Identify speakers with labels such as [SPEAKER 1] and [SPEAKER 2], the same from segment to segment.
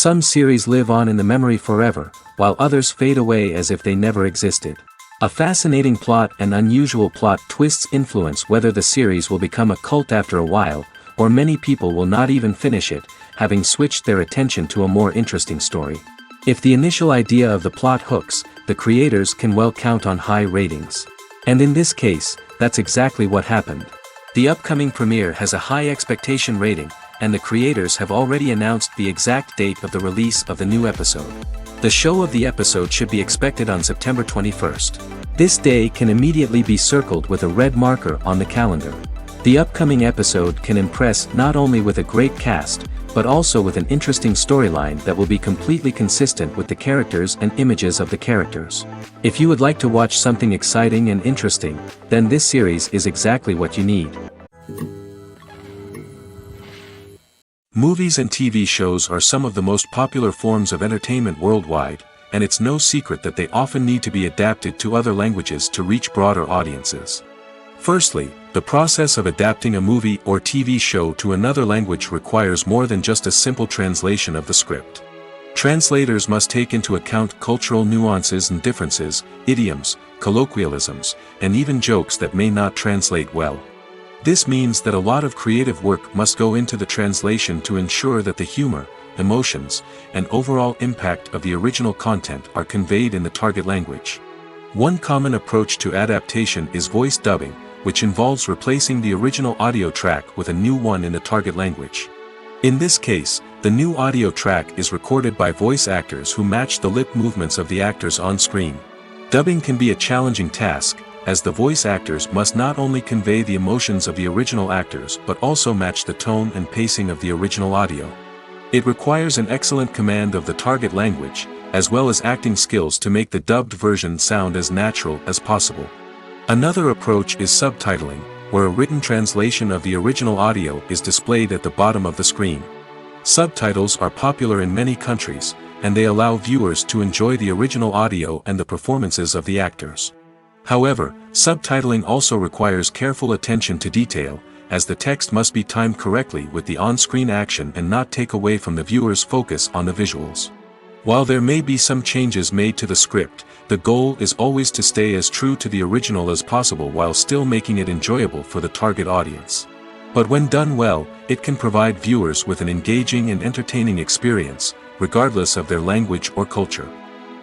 [SPEAKER 1] Some series live on in the memory forever, while others fade away as if they never existed. A fascinating plot and unusual plot twists influence whether the series will become a cult after a while, or many people will not even finish it, having switched their attention to a more interesting story. If the initial idea of the plot hooks, the creators can well count on high ratings. And in this case, that's exactly what happened. The upcoming premiere has a high expectation rating, and the creators have already announced the exact date of the release of the new episode. The show of the episode should be expected on September 21st. This day can immediately be circled with a red marker on the calendar. The upcoming episode can impress not only with a great cast, but also with an interesting storyline that will be completely consistent with the characters and images of the characters. If you would like to watch something exciting and interesting, then this series is exactly what you need. Movies and TV shows are some of the most popular forms of entertainment worldwide, and it's no secret that they often need to be adapted to other languages to reach broader audiences. Firstly, the process of adapting a movie or TV show to another language requires more than just a simple translation of the script. Translators must take into account cultural nuances and differences, idioms, colloquialisms, and even jokes that may not translate well. This means that a lot of creative work must go into the translation to ensure that the humor, emotions, and overall impact of the original content are conveyed in the target language. One common approach to adaptation is voice dubbing, which involves replacing the original audio track with a new one in the target language. In this case, the new audio track is recorded by voice actors who match the lip movements of the actors on screen. Dubbing can be a challenging task, as the voice actors must not only convey the emotions of the original actors but also match the tone and pacing of the original audio. It requires an excellent command of the target language, as well as acting skills to make the dubbed version sound as natural as possible. Another approach is subtitling, where a written translation of the original audio is displayed at the bottom of the screen. Subtitles are popular in many countries, and they allow viewers to enjoy the original audio and the performances of the actors. However, subtitling also requires careful attention to detail, as the text must be timed correctly with the on-screen action and not take away from the viewer's focus on the visuals. While there may be some changes made to the script, the goal is always to stay as true to the original as possible while still making it enjoyable for the target audience. But when done well, it can provide viewers with an engaging and entertaining experience, regardless of their language or culture.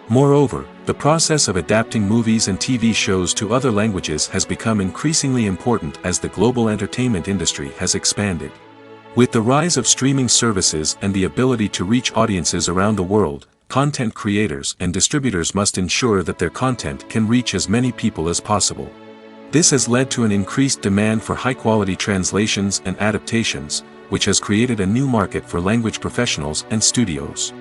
[SPEAKER 1] Moreover, the process of adapting movies and TV shows to other languages has become increasingly important as the global entertainment industry has expanded. With the rise of streaming services and the ability to reach audiences around the world, content creators and distributors must ensure that their content can reach as many people as possible. This has led to an increased demand for high-quality translations and adaptations, which has created a new market for language professionals and studios.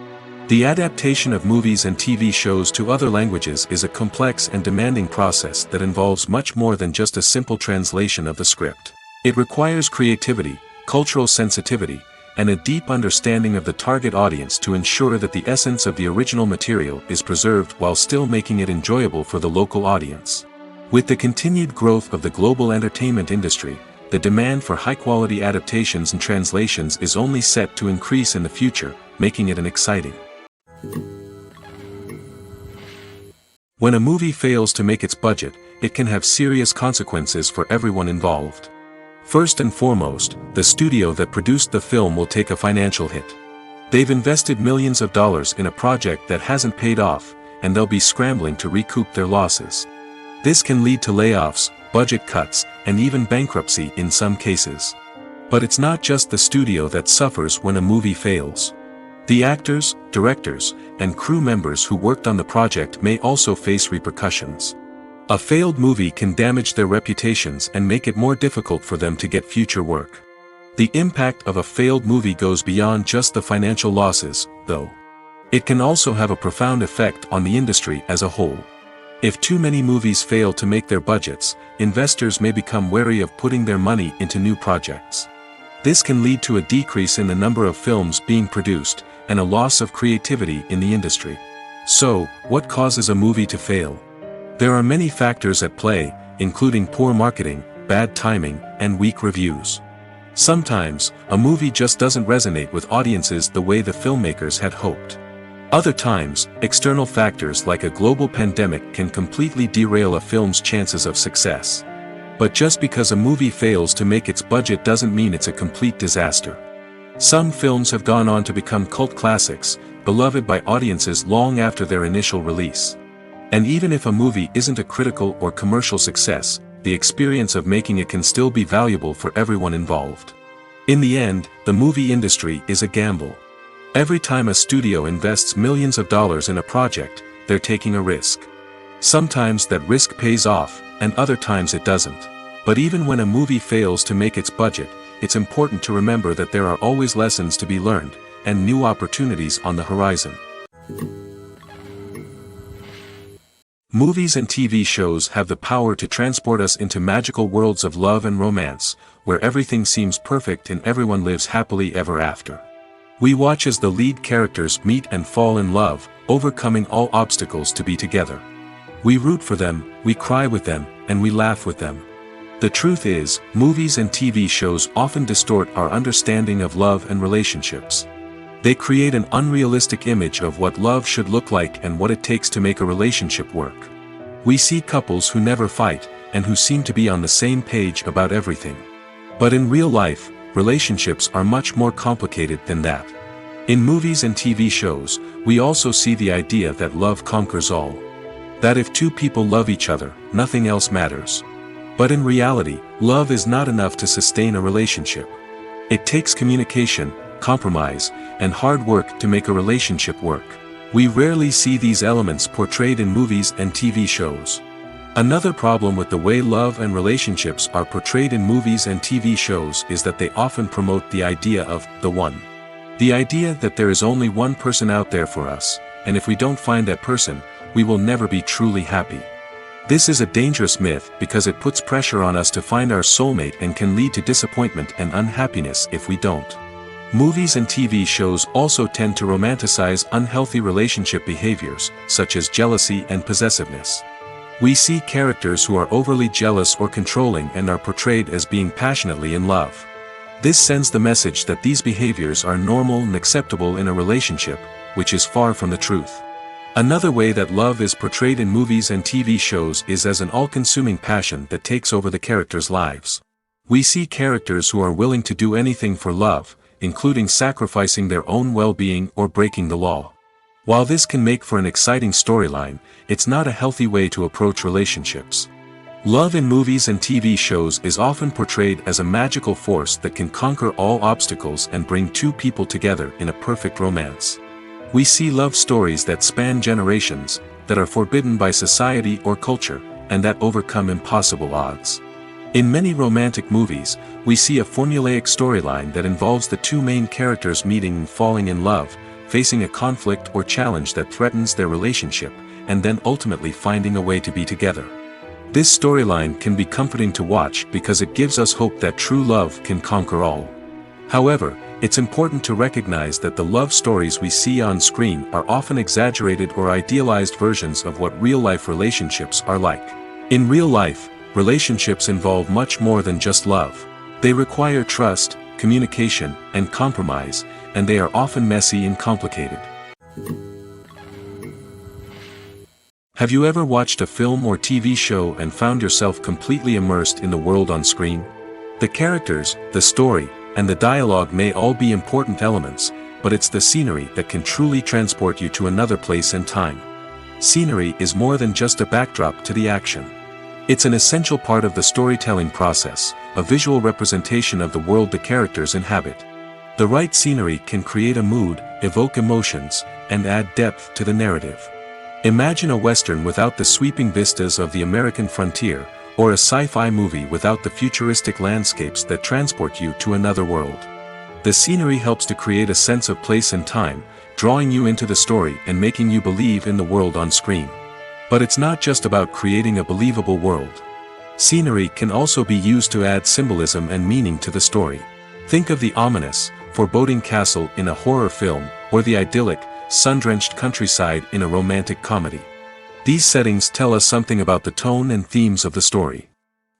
[SPEAKER 1] The adaptation of movies and TV shows to other languages is a complex and demanding process that involves much more than just a simple translation of the script. It requires creativity, cultural sensitivity, and a deep understanding of the target audience to ensure that the essence of the original material is preserved while still making it enjoyable for the local audience. With the continued growth of the global entertainment industry, the demand for high-quality adaptations and translations is only set to increase in the future, making it an exciting. When a movie fails to make its budget, it can have serious consequences for everyone involved. First and foremost, the studio that produced the film will take a financial hit. They've invested millions of dollars in a project that hasn't paid off, and they'll be scrambling to recoup their losses. This can lead to layoffs, budget cuts, and even bankruptcy in some cases. But it's not just the studio that suffers when a movie fails. The actors, directors, and crew members who worked on the project may also face repercussions. A failed movie can damage their reputations and make it more difficult for them to get future work. The impact of a failed movie goes beyond just the financial losses, though. It can also have a profound effect on the industry as a whole. If too many movies fail to make their budgets, investors may become wary of putting their money into new projects. This can lead to a decrease in the number of films being produced, and a loss of creativity in the industry. So, what causes a movie to fail? There are many factors at play, including poor marketing, bad timing, and weak reviews. Sometimes, a movie just doesn't resonate with audiences the way the filmmakers had hoped. Other times, external factors like a global pandemic can completely derail a film's chances of success. But just because a movie fails to make its budget doesn't mean it's a complete disaster. Some films have gone on to become cult classics, beloved by audiences long after their initial release. And even if a movie isn't a critical or commercial success, the experience of making it can still be valuable for everyone involved. In the end, the movie industry is a gamble. Every time a studio invests millions of dollars in a project, they're taking a risk. Sometimes that risk pays off, and other times it doesn't. But even when a movie fails to make its budget, it's important to remember that there are always lessons to be learned, and new opportunities on the horizon. Movies and TV shows have the power to transport us into magical worlds of love and romance, where everything seems perfect and everyone lives happily ever after. We watch as the lead characters meet and fall in love, overcoming all obstacles to be together. We root for them, we cry with them, and we laugh with them. The truth is, movies and TV shows often distort our understanding of love and relationships. They create an unrealistic image of what love should look like and what it takes to make a relationship work. We see couples who never fight, and who seem to be on the same page about everything. But in real life, relationships are much more complicated than that. In movies and TV shows, we also see the idea that love conquers all. That if two people love each other, nothing else matters. But in reality, love is not enough to sustain a relationship. It takes communication, compromise, and hard work to make a relationship work. We rarely see these elements portrayed in movies and TV shows. Another problem with the way love and relationships are portrayed in movies and TV shows is that they often promote the idea of the one. The idea that there is only one person out there for us, and if we don't find that person, we will never be truly happy. This is a dangerous myth because it puts pressure on us to find our soulmate and can lead to disappointment and unhappiness if we don't. Movies and TV shows also tend to romanticize unhealthy relationship behaviors, such as jealousy and possessiveness. We see characters who are overly jealous or controlling and are portrayed as being passionately in love. This sends the message that these behaviors are normal and acceptable in a relationship, which is far from the truth. Another way that love is portrayed in movies and TV shows is as an all-consuming passion that takes over the characters' lives. We see characters who are willing to do anything for love, including sacrificing their own well-being or breaking the law. While this can make for an exciting storyline, it's not a healthy way to approach relationships. Love in movies and TV shows is often portrayed as a magical force that can conquer all obstacles and bring two people together in a perfect romance. We see love stories that span generations, that are forbidden by society or culture, and that overcome impossible odds. In many romantic movies, we see a formulaic storyline that involves the two main characters meeting and falling in love, facing a conflict or challenge that threatens their relationship, and then ultimately finding a way to be together. This storyline can be comforting to watch because it gives us hope that true love can conquer all. However, it's important to recognize that the love stories we see on screen are often exaggerated or idealized versions of what real-life relationships are like. In real life, relationships involve much more than just love. They require trust, communication, and compromise, and they are often messy and complicated. Have you ever watched a film or TV show and found yourself completely immersed in the world on screen? The characters, the story, and the dialogue may all be important elements, but it's the scenery that can truly transport you to another place and time. Scenery is more than just a backdrop to the action. It's an essential part of the storytelling process, a visual representation of the world the characters inhabit. The right scenery can create a mood, evoke emotions, and add depth to the narrative. Imagine a Western without the sweeping vistas of the American frontier, or a sci-fi movie without the futuristic landscapes that transport you to another world. The scenery helps to create a sense of place and time, drawing you into the story and making you believe in the world on screen. But it's not just about creating a believable world. Scenery can also be used to add symbolism and meaning to the story. Think of the ominous, foreboding castle in a horror film, or the idyllic, sun-drenched countryside in a romantic comedy. These settings tell us something about the tone and themes of the story.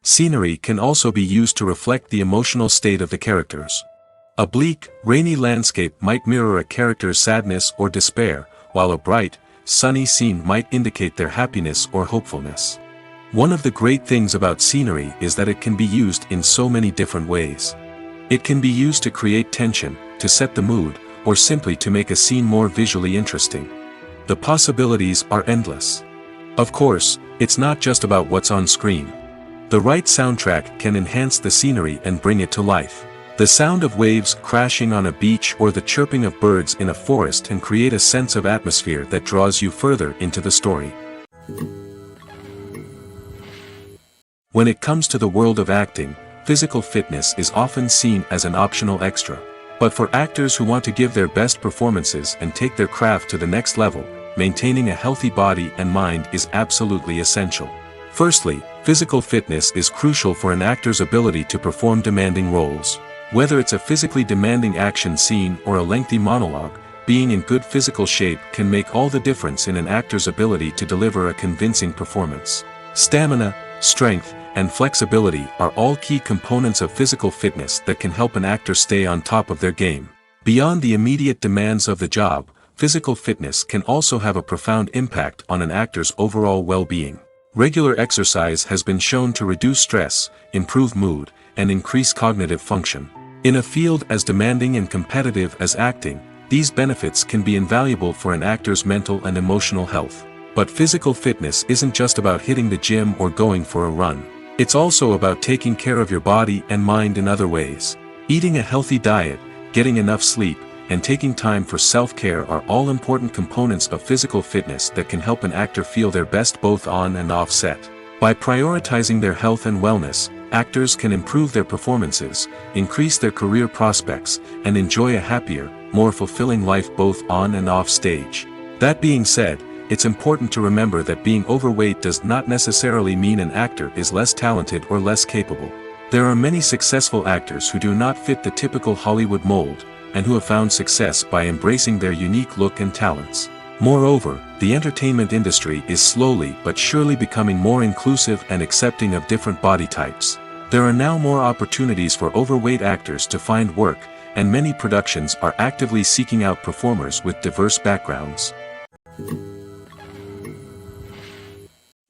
[SPEAKER 1] Scenery can also be used to reflect the emotional state of the characters. A bleak, rainy landscape might mirror a character's sadness or despair, while a bright, sunny scene might indicate their happiness or hopefulness. One of the great things about scenery is that it can be used in so many different ways. It can be used to create tension, to set the mood, or simply to make a scene more visually interesting. The possibilities are endless. Of course, it's not just about what's on screen. The right soundtrack can enhance the scenery and bring it to life. The sound of waves crashing on a beach or the chirping of birds in a forest can create a sense of atmosphere that draws you further into the story. When it comes to the world of acting, physical fitness is often seen as an optional extra. But for actors who want to give their best performances and take their craft to the next level, maintaining a healthy body and mind is absolutely essential. Firstly, physical fitness is crucial for an actor's ability to perform demanding roles. Whether it's a physically demanding action scene or a lengthy monologue, being in good physical shape can make all the difference in an actor's ability to deliver a convincing performance. Stamina, strength, and flexibility are all key components of physical fitness that can help an actor stay on top of their game. Beyond the immediate demands of the job, physical fitness can also have a profound impact on an actor's overall well-being. Regular exercise has been shown to reduce stress, improve mood, and increase cognitive function. In a field as demanding and competitive as acting, these benefits can be invaluable for an actor's mental and emotional health. But physical fitness isn't just about hitting the gym or going for a run. It's also about taking care of your body and mind in other ways. Eating a healthy diet, getting enough sleep, and taking time for self-care are all important components of physical fitness that can help an actor feel their best both on and off set. By prioritizing their health and wellness, actors can improve their performances, increase their career prospects, and enjoy a happier, more fulfilling life both on and off stage. That being said, it's important to remember that being overweight does not necessarily mean an actor is less talented or less capable. There are many successful actors who do not fit the typical Hollywood mold, and who have found success by embracing their unique look and talents. Moreover, the entertainment industry is slowly but surely becoming more inclusive and accepting of different body types. There are now more opportunities for overweight actors to find work, and many productions are actively seeking out performers with diverse backgrounds.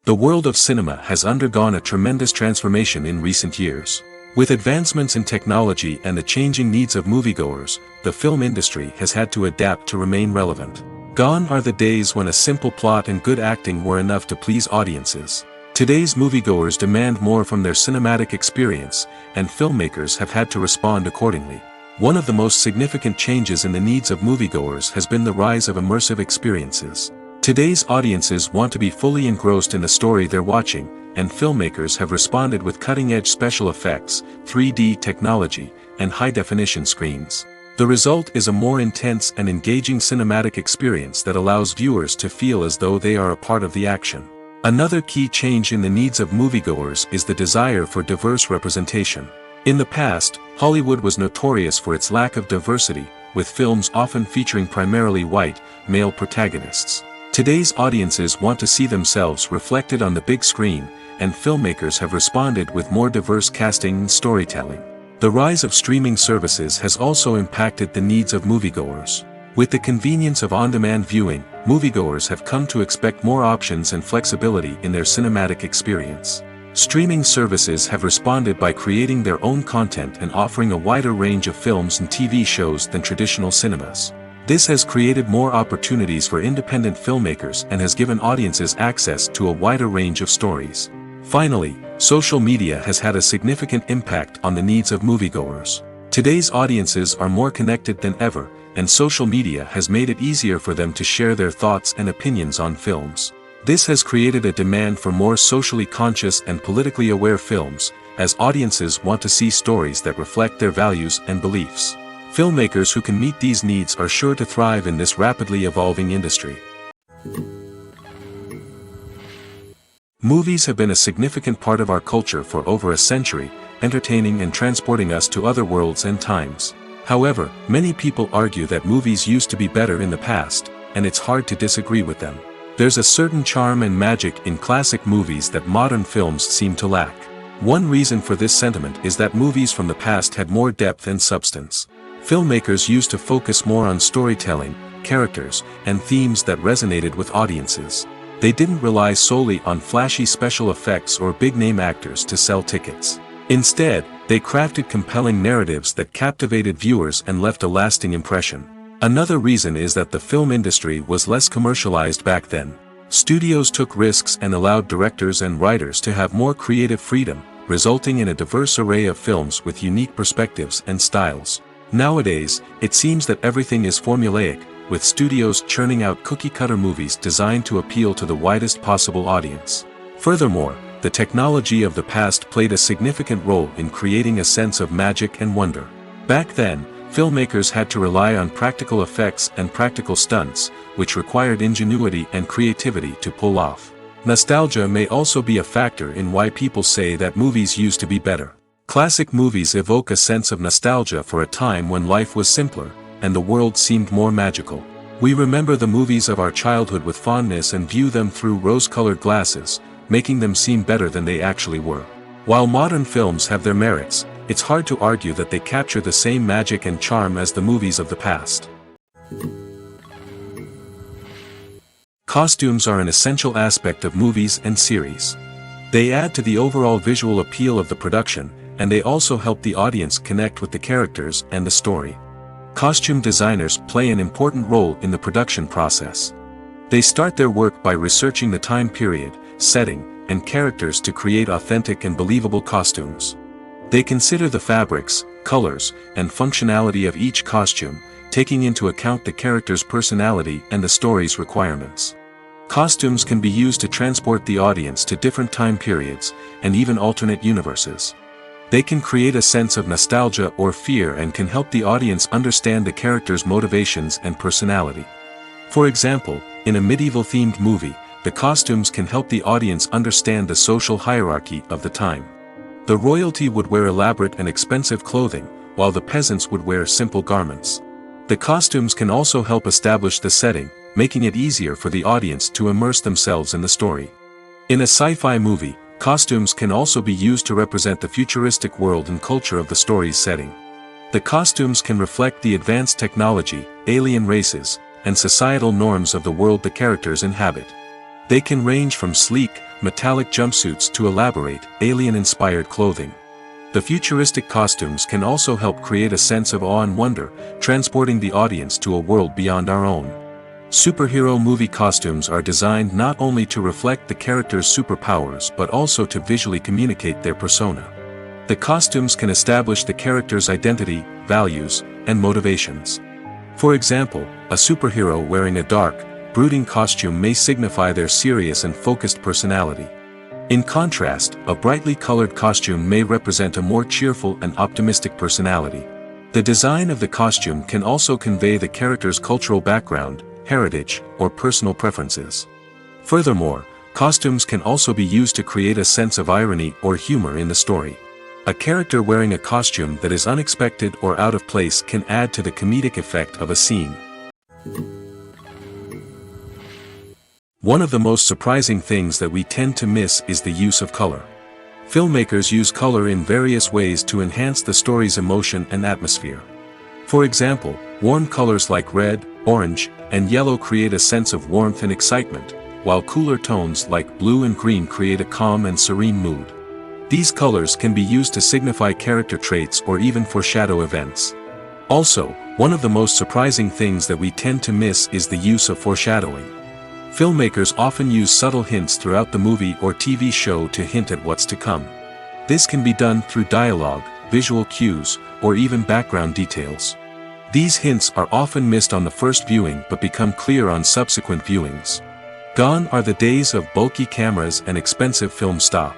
[SPEAKER 1] The world of cinema has undergone a tremendous transformation in recent years. With advancements in technology and the changing needs of moviegoers, the film industry has had to adapt to remain relevant. Gone are the days when a simple plot and good acting were enough to please audiences. Today's moviegoers demand more from their cinematic experience, and filmmakers have had to respond accordingly. One of the most significant changes in the needs of moviegoers has been the rise of immersive experiences. Today's audiences want to be fully engrossed in the story they're watching, and filmmakers have responded with cutting-edge special effects, 3D technology, and high-definition screens. The result is a more intense and engaging cinematic experience that allows viewers to feel as though they are a part of the action. Another key change in the needs of moviegoers is the desire for diverse representation. In the past, Hollywood was notorious for its lack of diversity, with films often featuring primarily white, male protagonists. Today's audiences want to see themselves reflected on the big screen, and filmmakers have responded with more diverse casting and storytelling. The rise of streaming services has also impacted the needs of moviegoers. With the convenience of on-demand viewing, moviegoers have come to expect more options and flexibility in their cinematic experience. Streaming services have responded by creating their own content and offering a wider range of films and TV shows than traditional cinemas. This has created more opportunities for independent filmmakers and has given audiences access to a wider range of stories. Finally, social media has had a significant impact on the needs of moviegoers. Today's audiences are more connected than ever, and social media has made it easier for them to share their thoughts and opinions on films. This has created a demand for more socially conscious and politically aware films, as audiences want to see stories that reflect their values and beliefs. Filmmakers who can meet these needs are sure to thrive in this rapidly evolving industry. Movies have been a significant part of our culture for over a century, entertaining and transporting us to other worlds and times. However, many people argue that movies used to be better in the past, and it's hard to disagree with them. There's a certain charm and magic in classic movies that modern films seem to lack. One reason for this sentiment is that movies from the past had more depth and substance. Filmmakers used to focus more on storytelling, characters, and themes that resonated with audiences. They didn't rely solely on flashy special effects or big-name actors to sell tickets. Instead, they crafted compelling narratives that captivated viewers and left a lasting impression. Another reason is that the film industry was less commercialized back then. Studios took risks and allowed directors and writers to have more creative freedom, resulting in a diverse array of films with unique perspectives and styles. Nowadays, it seems that everything is formulaic, with studios churning out cookie-cutter movies designed to appeal to the widest possible audience. Furthermore, the technology of the past played a significant role in creating a sense of magic and wonder. Back then, filmmakers had to rely on practical effects and practical stunts, which required ingenuity and creativity to pull off. Nostalgia may also be a factor in why people say that movies used to be better. Classic movies evoke a sense of nostalgia for a time when life was simpler, and the world seemed more magical. We remember the movies of our childhood with fondness and view them through rose-colored glasses, making them seem better than they actually were. While modern films have their merits, it's hard to argue that they capture the same magic and charm as the movies of the past. Costumes are an essential aspect of movies and series. They add to the overall visual appeal of the production, and they also help the audience connect with the characters and the story. Costume designers play an important role in the production process. They start their work by researching the time period, setting, and characters to create authentic and believable costumes. They consider the fabrics, colors, and functionality of each costume, taking into account the character's personality and the story's requirements. Costumes can be used to transport the audience to different time periods, and even alternate universes. They can create a sense of nostalgia or fear and can help the audience understand the character's motivations and personality. For example, in a medieval-themed movie, the costumes can help the audience understand the social hierarchy of the time. The royalty would wear elaborate and expensive clothing, while the peasants would wear simple garments. The costumes can also help establish the setting, making it easier for the audience to immerse themselves in the story. In a sci-fi movie, costumes can also be used to represent the futuristic world and culture of the story's setting. The costumes can reflect the advanced technology, alien races, and societal norms of the world the characters inhabit. They can range from sleek, metallic jumpsuits to elaborate, alien-inspired clothing. The futuristic costumes can also help create a sense of awe and wonder, transporting the audience to a world beyond our own. Superhero movie costumes are designed not only to reflect the character's superpowers but also to visually communicate their persona. The costumes can establish the character's identity, values, and motivations. For example, a superhero wearing a dark, brooding costume may signify their serious and focused personality. In contrast, a brightly colored costume may represent a more cheerful and optimistic personality. The design of the costume can also convey the character's cultural background, heritage, or personal preferences. Furthermore, costumes can also be used to create a sense of irony or humor in the story. A character wearing a costume that is unexpected or out of place can add to the comedic effect of a scene. One of the most surprising things that we tend to miss is the use of color. Filmmakers use color in various ways to enhance the story's emotion and atmosphere. For example, warm colors like red, orange, and yellow create a sense of warmth and excitement, while cooler tones like blue and green create a calm and serene mood. These colors can be used to signify character traits or even foreshadow events. Also, one of the most surprising things that we tend to miss is the use of foreshadowing. Filmmakers often use subtle hints throughout the movie or TV show to hint at what's to come. This can be done through dialogue, visual cues, or even background details. These hints are often missed on the first viewing but become clear on subsequent viewings. Gone are the days of bulky cameras and expensive film stock.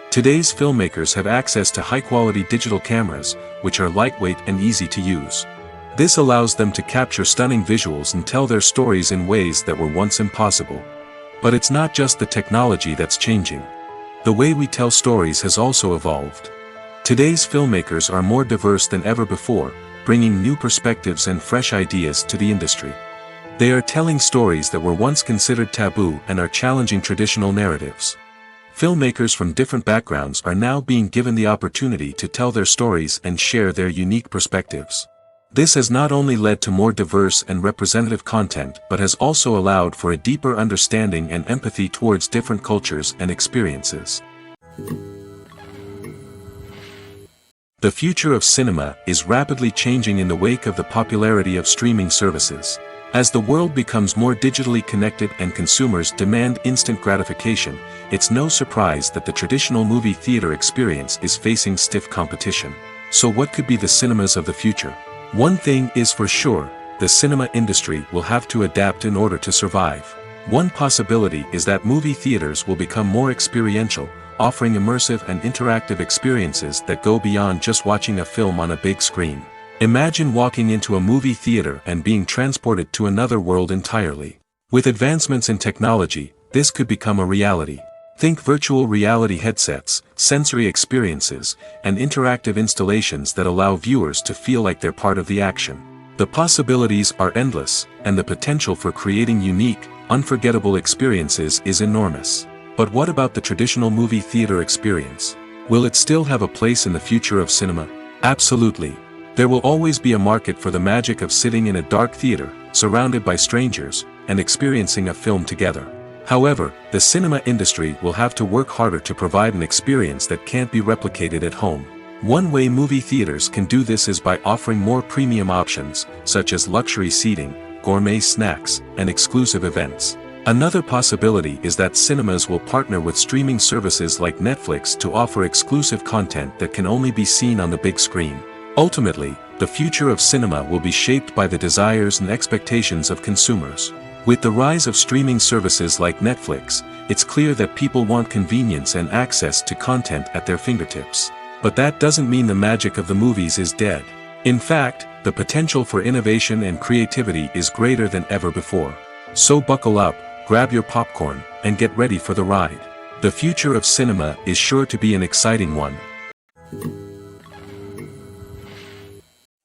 [SPEAKER 1] Today's filmmakers have access to high-quality digital cameras, which are lightweight and easy to use. This allows them to capture stunning visuals and tell their stories in ways that were once impossible. But it's not just the technology that's changing. The way we tell stories has also evolved. Today's filmmakers are more diverse than ever before, bringing new perspectives and fresh ideas to the industry. They are telling stories that were once considered taboo and are challenging traditional narratives. Filmmakers from different backgrounds are now being given the opportunity to tell their stories and share their unique perspectives. This has not only led to more diverse and representative content but has also allowed for a deeper understanding and empathy towards different cultures and experiences. The future of cinema is rapidly changing in the wake of the popularity of streaming services. As the world becomes more digitally connected and consumers demand instant gratification, it's no surprise that the traditional movie theater experience is facing stiff competition. So what could be the cinemas of the future? One thing is for sure, the cinema industry will have to adapt in order to survive. One possibility is that movie theaters will become more experiential, offering immersive and interactive experiences that go beyond just watching a film on a big screen. Imagine walking into a movie theater and being transported to another world entirely. With advancements in technology, this could become a reality. Think virtual reality headsets, sensory experiences, and interactive installations that allow viewers to feel like they're part of the action. The possibilities are endless, and the potential for creating unique, unforgettable experiences is enormous. But what about the traditional movie theater experience? Will it still have a place in the future of cinema? Absolutely. There will always be a market for the magic of sitting in a dark theater, surrounded by strangers, and experiencing a film together. However, the cinema industry will have to work harder to provide an experience that can't be replicated at home. One way movie theaters can do this is by offering more premium options, such as luxury seating, gourmet snacks, and exclusive events. Another possibility is that cinemas will partner with streaming services like Netflix to offer exclusive content that can only be seen on the big screen. Ultimately, the future of cinema will be shaped by the desires and expectations of consumers. With the rise of streaming services like Netflix, it's clear that people want convenience and access to content at their fingertips. But that doesn't mean the magic of the movies is dead. In fact, the potential for innovation and creativity is greater than ever before. So buckle up, grab your popcorn, and get ready for the ride. The future of cinema is sure to be an exciting one.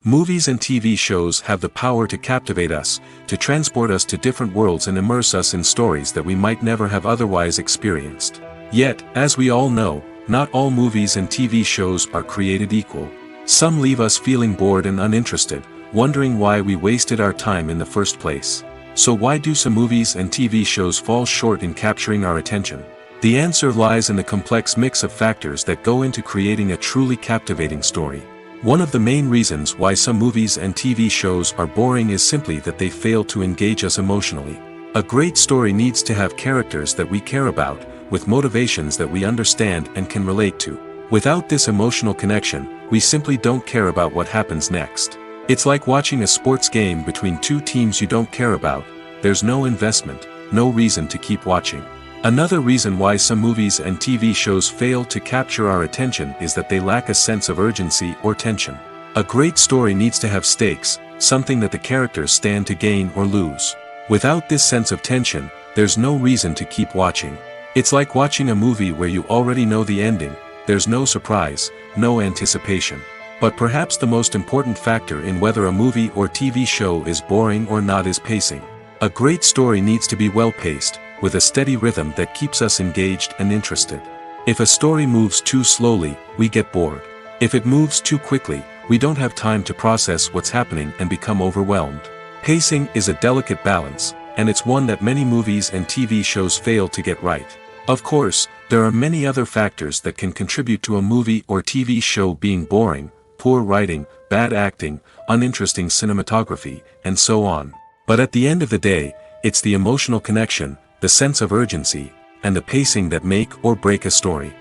[SPEAKER 1] Movies and TV shows have the power to captivate us, to transport us to different worlds and immerse us in stories that we might never have otherwise experienced. Yet, as we all know, not all movies and TV shows are created equal. Some leave us feeling bored and uninterested, wondering why we wasted our time in the first place. So why do some movies and TV shows fall short in capturing our attention? The answer lies in the complex mix of factors that go into creating a truly captivating story. One of the main reasons why some movies and TV shows are boring is simply that they fail to engage us emotionally. A great story needs to have characters that we care about, with motivations that we understand and can relate to. Without this emotional connection, we simply don't care about what happens next. It's like watching a sports game between two teams you don't care about. There's no investment, no reason to keep watching. Another reason why some movies and TV shows fail to capture our attention is that they lack a sense of urgency or tension. A great story needs to have stakes, something that the characters stand to gain or lose. Without this sense of tension, there's no reason to keep watching. It's like watching a movie where you already know the ending, there's no surprise, no anticipation. But perhaps the most important factor in whether a movie or TV show is boring or not is pacing. A great story needs to be well-paced, with a steady rhythm that keeps us engaged and interested. If a story moves too slowly, we get bored. If it moves too quickly, we don't have time to process what's happening and become overwhelmed. Pacing is a delicate balance, and it's one that many movies and TV shows fail to get right. Of course, there are many other factors that can contribute to a movie or TV show being boring: poor writing, bad acting, uninteresting cinematography, and so on. But at the end of the day, it's the emotional connection, the sense of urgency, and the pacing that make or break a story.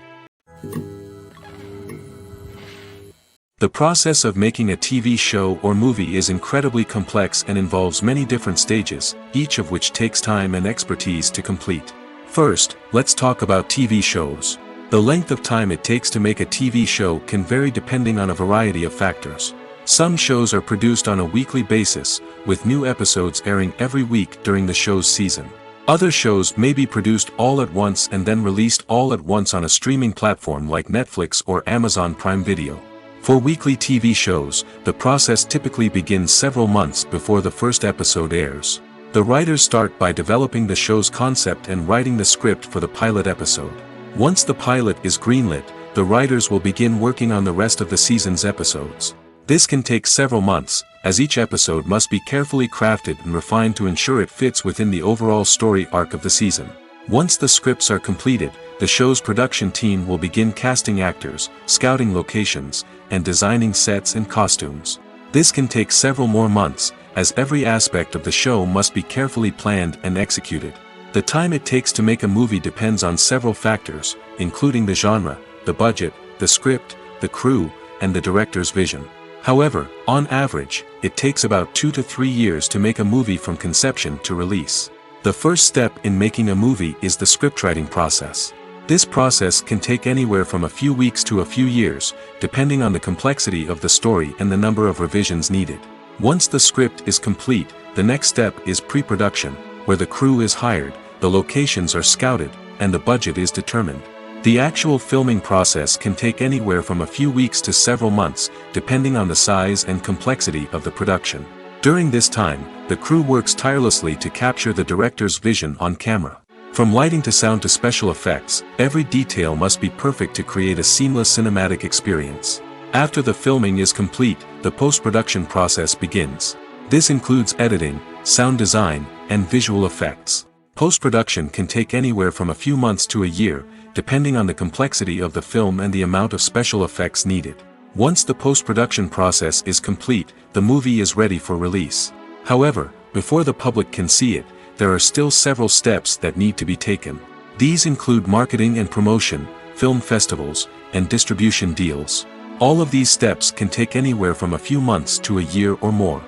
[SPEAKER 1] The process of making a TV show or movie is incredibly complex and involves many different stages, each of which takes time and expertise to complete. First, let's talk about TV shows. The length of time it takes to make a TV show can vary depending on a variety of factors. Some shows are produced on a weekly basis, with new episodes airing every week during the show's season. Other shows may be produced all at once and then released all at once on a streaming platform like Netflix or Amazon Prime Video. For weekly TV shows, the process typically begins several months before the first episode airs. The writers start by developing the show's concept and writing the script for the pilot episode. Once the pilot is greenlit, the writers will begin working on the rest of the season's episodes. This can take several months, as each episode must be carefully crafted and refined to ensure it fits within the overall story arc of the season. Once the scripts are completed, the show's production team will begin casting actors, scouting locations, and designing sets and costumes. This can take several more months, as every aspect of the show must be carefully planned and executed. The time it takes to make a movie depends on several factors, including the genre, the budget, the script, the crew, and the director's vision. However, on average, it takes about 2 to 3 years to make a movie from conception to release. The first step in making a movie is the scriptwriting process. This process can take anywhere from a few weeks to a few years, depending on the complexity of the story and the number of revisions needed. Once the script is complete, the next step is pre-production, where the crew is hired, the locations are scouted, and the budget is determined. The actual filming process can take anywhere from a few weeks to several months, depending on the size and complexity of the production. During this time, the crew works tirelessly to capture the director's vision on camera. From lighting to sound to special effects, every detail must be perfect to create a seamless cinematic experience. After the filming is complete, the post-production process begins. This includes editing, sound design, and visual effects. Post-production can take anywhere from a few months to a year, depending on the complexity of the film and the amount of special effects needed. Once the post-production process is complete, the movie is ready for release. However, before the public can see it, there are still several steps that need to be taken. These include marketing and promotion, film festivals, and distribution deals. All of these steps can take anywhere from a few months to a year or more.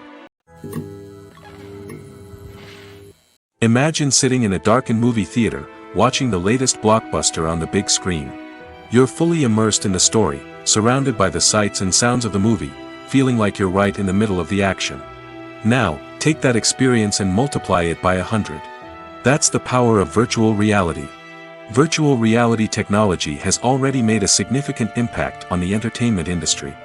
[SPEAKER 1] Imagine sitting in a darkened movie theater, watching the latest blockbuster on the big screen. You're fully immersed in the story, surrounded by the sights and sounds of the movie, feeling like you're right in the middle of the action. Now, take that experience and multiply it by 100. That's the power of virtual reality. Virtual reality technology has already made a significant impact on the entertainment industry.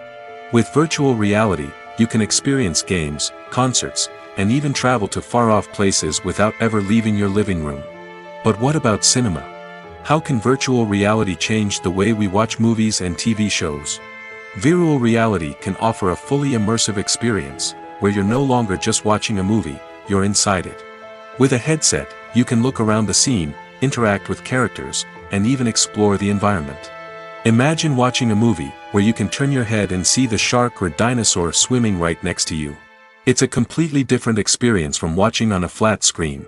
[SPEAKER 1] With virtual reality, you can experience games, concerts, and even travel to far-off places without ever leaving your living room. But what about cinema? How can virtual reality change the way we watch movies and TV shows? Virtual reality can offer a fully immersive experience, where you're no longer just watching a movie, you're inside it. With a headset, you can look around the scene, interact with characters, and even explore the environment. Imagine watching a movie, where you can turn your head and see the shark or dinosaur swimming right next to you. It's a completely different experience from watching on a flat screen.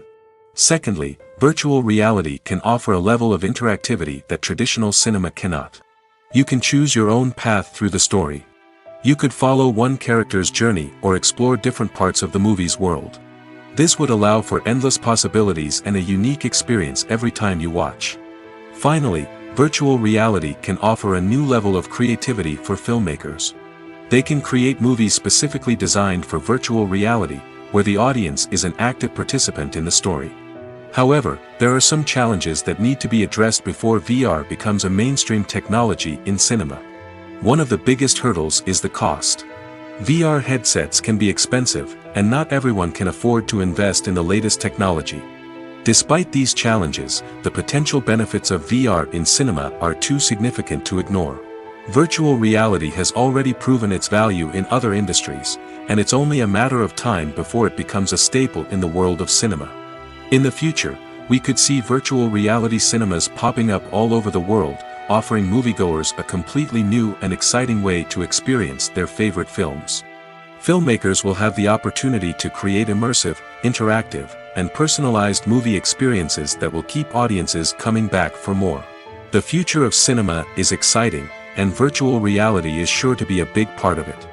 [SPEAKER 1] Secondly, virtual reality can offer a level of interactivity that traditional cinema cannot. You can choose your own path through the story. You could follow one character's journey or explore different parts of the movie's world. This would allow for endless possibilities and a unique experience every time you watch. Finally, virtual reality can offer a new level of creativity for filmmakers. They can create movies specifically designed for virtual reality, where the audience is an active participant in the story. However, there are some challenges that need to be addressed before VR becomes a mainstream technology in cinema. One of the biggest hurdles is the cost. VR headsets can be expensive, and not everyone can afford to invest in the latest technology. Despite these challenges, the potential benefits of VR in cinema are too significant to ignore. Virtual reality has already proven its value in other industries, and it's only a matter of time before it becomes a staple in the world of cinema. In the future, we could see virtual reality cinemas popping up all over the world, offering moviegoers a completely new and exciting way to experience their favorite films. Filmmakers will have the opportunity to create immersive, interactive, and personalized movie experiences that will keep audiences coming back for more. The future of cinema is exciting, and virtual reality is sure to be a big part of it.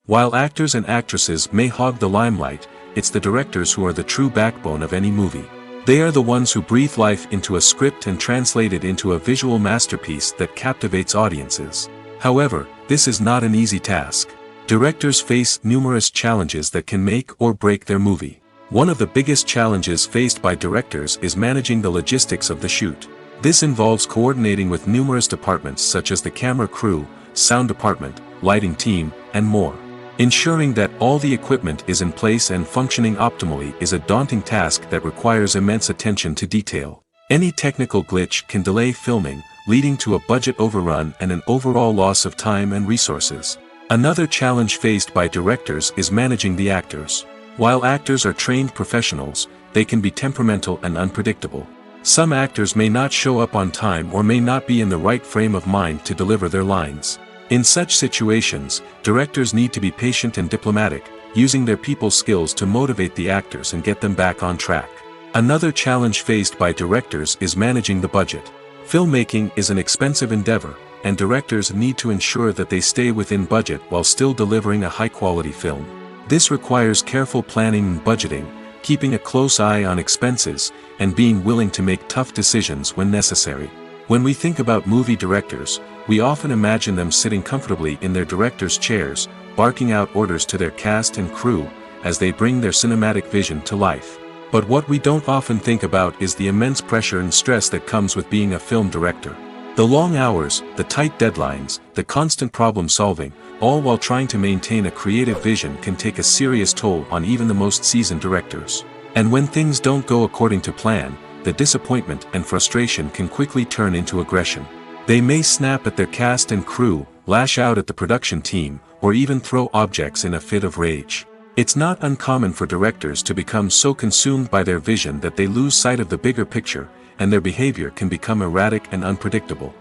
[SPEAKER 1] While actors and actresses may hog the limelight, it's the directors who are the true backbone of any movie. They are the ones who breathe life into a script and translate it into a visual masterpiece that captivates audiences. However, this is not an easy task. Directors face numerous challenges that can make or break their movie. One of the biggest challenges faced by directors is managing the logistics of the shoot. This involves coordinating with numerous departments such as the camera crew, sound department, lighting team, and more. Ensuring that all the equipment is in place and functioning optimally is a daunting task that requires immense attention to detail. Any technical glitch can delay filming, leading to a budget overrun and an overall loss of time and resources. Another challenge faced by directors is managing the actors. While actors are trained professionals, they can be temperamental and unpredictable. Some actors may not show up on time or may not be in the right frame of mind to deliver their lines. In such situations, directors need to be patient and diplomatic, using their people skills to motivate the actors and get them back on track. Another challenge faced by directors is managing the budget. Filmmaking is an expensive endeavor, and directors need to ensure that they stay within budget while still delivering a high-quality film. This requires careful planning and budgeting, keeping a close eye on expenses, and being willing to make tough decisions when necessary. When we think about movie directors, we often imagine them sitting comfortably in their director's chairs, barking out orders to their cast and crew, as they bring their cinematic vision to life. But what we don't often think about is the immense pressure and stress that comes with being a film director. The long hours, the tight deadlines, the constant problem solving, all while trying to maintain a creative vision can take a serious toll on even the most seasoned directors. And when things don't go according to plan, the disappointment and frustration can quickly turn into aggression. They may snap at their cast and crew, lash out at the production team, or even throw objects in a fit of rage. It's not uncommon for directors to become so consumed by their vision that they lose sight of the bigger picture, and their behavior can become erratic and unpredictable.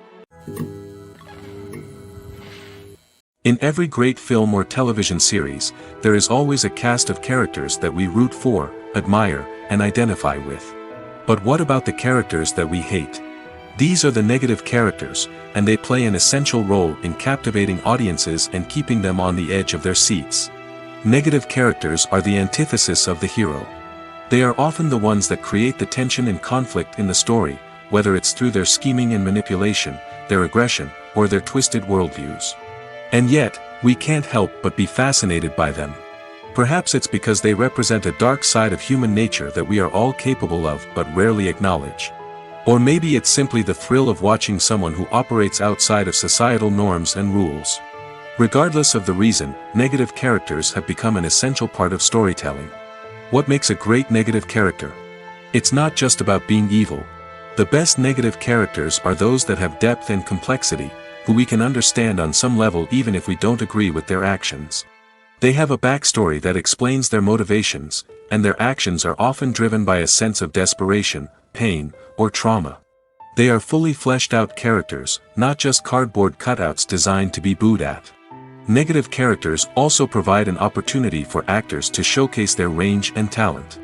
[SPEAKER 1] In every great film or television series, there is always a cast of characters that we root for, admire, and identify with. But what about the characters that we hate? These are the negative characters, and they play an essential role in captivating audiences and keeping them on the edge of their seats. Negative characters are the antithesis of the hero. They are often the ones that create the tension and conflict in the story, whether it's through their scheming and manipulation, their aggression, or their twisted worldviews. And yet, we can't help but be fascinated by them. Perhaps it's because they represent a dark side of human nature that we are all capable of but rarely acknowledge. Or maybe it's simply the thrill of watching someone who operates outside of societal norms and rules. Regardless of the reason, negative characters have become an essential part of storytelling. What makes a great negative character? It's not just about being evil. The best negative characters are those that have depth and complexity, who we can understand on some level even if we don't agree with their actions. They have a backstory that explains their motivations, and their actions are often driven by a sense of desperation, pain, or trauma. They are fully fleshed out characters, not just cardboard cutouts designed to be booed at. Negative characters also provide an opportunity for actors to showcase their range and talent.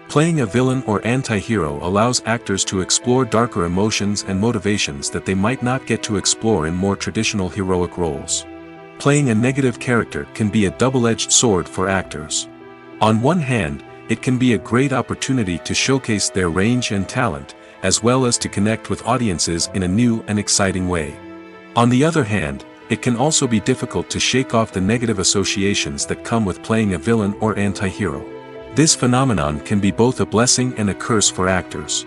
[SPEAKER 1] Playing a villain or anti-hero allows actors to explore darker emotions and motivations that they might not get to explore in more traditional heroic roles. Playing a negative character can be a double-edged sword for actors. On one hand, it can be a great opportunity to showcase their range and talent, as well as to connect with audiences in a new and exciting way. On the other hand, it can also be difficult to shake off the negative associations that come with playing a villain or anti-hero. This phenomenon can be both a blessing and a curse for actors.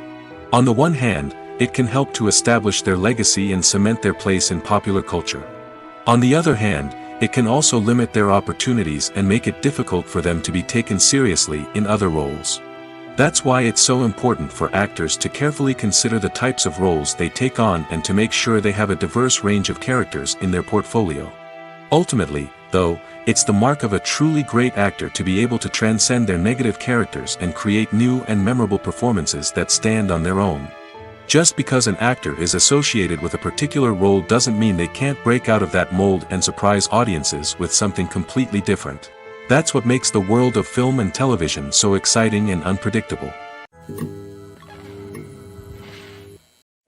[SPEAKER 1] On the one hand, it can help to establish their legacy and cement their place in popular culture. On the other hand, it can also limit their opportunities and make it difficult for them to be taken seriously in other roles. That's why it's so important for actors to carefully consider the types of roles they take on and to make sure they have a diverse range of characters in their portfolio. Ultimately, though, it's the mark of a truly great actor to be able to transcend their negative characters and create new and memorable performances that stand on their own. Just because an actor is associated with a particular role doesn't mean they can't break out of that mold and surprise audiences with something completely different. That's what makes the world of film and television so exciting and unpredictable.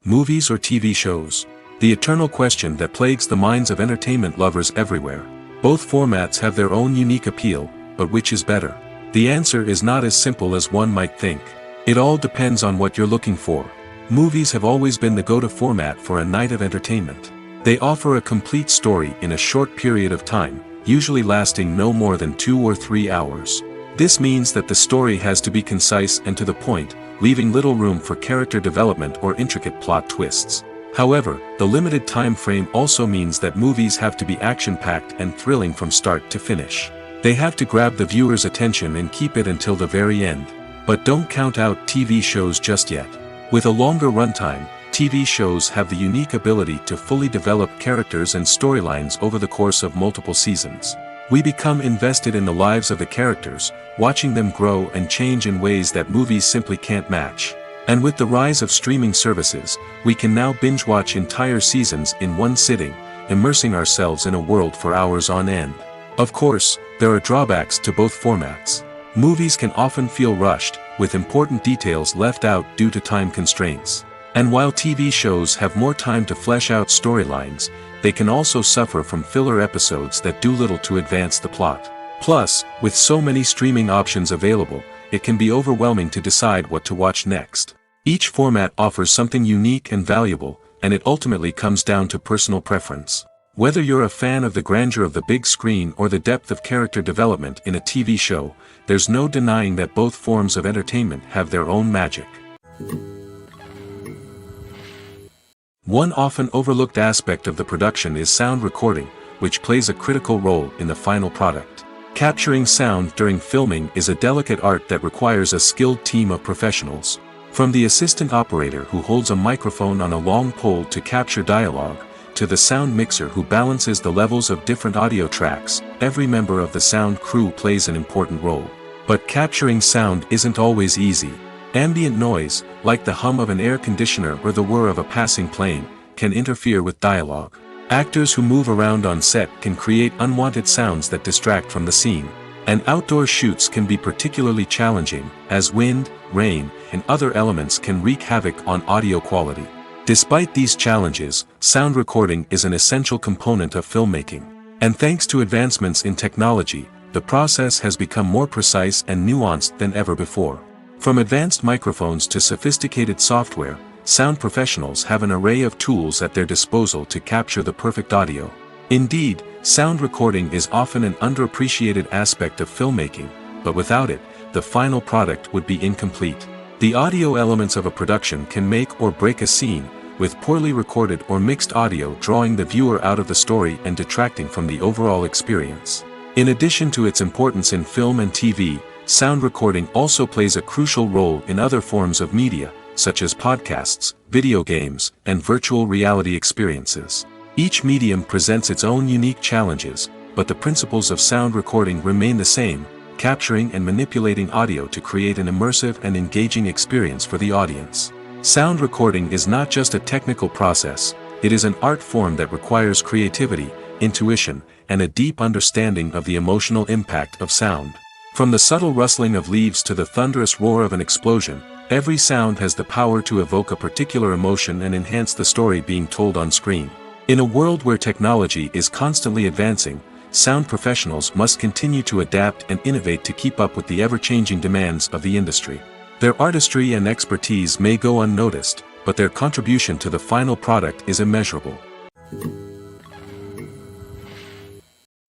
[SPEAKER 1] Movies or TV shows? The eternal question that plagues the minds of entertainment lovers everywhere. Both formats have their own unique appeal, but which is better? The answer is not as simple as one might think. It all depends on what you're looking for. Movies have always been the go-to format for a night of entertainment. They offer a complete story in a short period of time, usually lasting no more than 2 or 3 hours. This means that the story has to be concise and to the point, leaving little room for character development or intricate plot twists. However, the limited time frame also means that movies have to be action-packed and thrilling from start to finish. They have to grab the viewer's attention and keep it until the very end. But don't count out TV shows just yet. With a longer runtime, TV shows have the unique ability to fully develop characters and storylines over the course of multiple seasons. We become invested in the lives of the characters, watching them grow and change in ways that movies simply can't match. And with the rise of streaming services, we can now binge-watch entire seasons in one sitting, immersing ourselves in a world for hours on end. Of course, there are drawbacks to both formats. Movies can often feel rushed, with important details left out due to time constraints. And while TV shows have more time to flesh out storylines, they can also suffer from filler episodes that do little to advance the plot. Plus, with so many streaming options available, it can be overwhelming to decide what to watch next. Each format offers something unique and valuable, and it ultimately comes down to personal preference. Whether you're a fan of the grandeur of the big screen or the depth of character development in a TV show, there's no denying that both forms of entertainment have their own magic. One often overlooked aspect of the production is sound recording, which plays a critical role in the final product. Capturing sound during filming is a delicate art that requires a skilled team of professionals. From the assistant operator who holds a microphone on a long pole to capture dialogue, to the sound mixer who balances the levels of different audio tracks, every member of the sound crew plays an important role. But capturing sound isn't always easy. Ambient noise, like the hum of an air conditioner or the whir of a passing plane, can interfere with dialogue. Actors who move around on set can create unwanted sounds that distract from the scene. And outdoor shoots can be particularly challenging, as wind, rain, and other elements can wreak havoc on audio quality. Despite these challenges, sound recording is an essential component of filmmaking. And thanks to advancements in technology, the process has become more precise and nuanced than ever before. From advanced microphones to sophisticated software, sound professionals have an array of tools at their disposal to capture the perfect audio. Indeed, sound recording is often an underappreciated aspect of filmmaking, but without it, the final product would be incomplete. The audio elements of a production can make or break a scene, with poorly recorded or mixed audio drawing the viewer out of the story and detracting from the overall experience. In addition to its importance in film and TV, sound recording also plays a crucial role in other forms of media, such as podcasts, video games, and virtual reality experiences. Each medium presents its own unique challenges, but the principles of sound recording remain the same, capturing and manipulating audio to create an immersive and engaging experience for the audience. Sound recording is not just a technical process, it is an art form that requires creativity, intuition, and a deep understanding of the emotional impact of sound. From the subtle rustling of leaves to the thunderous roar of an explosion, every sound has the power to evoke a particular emotion and enhance the story being told on screen. In a world where technology is constantly advancing, sound professionals must continue to adapt and innovate to keep up with the ever-changing demands of the industry. Their artistry and expertise may go unnoticed, but their contribution to the final product is immeasurable.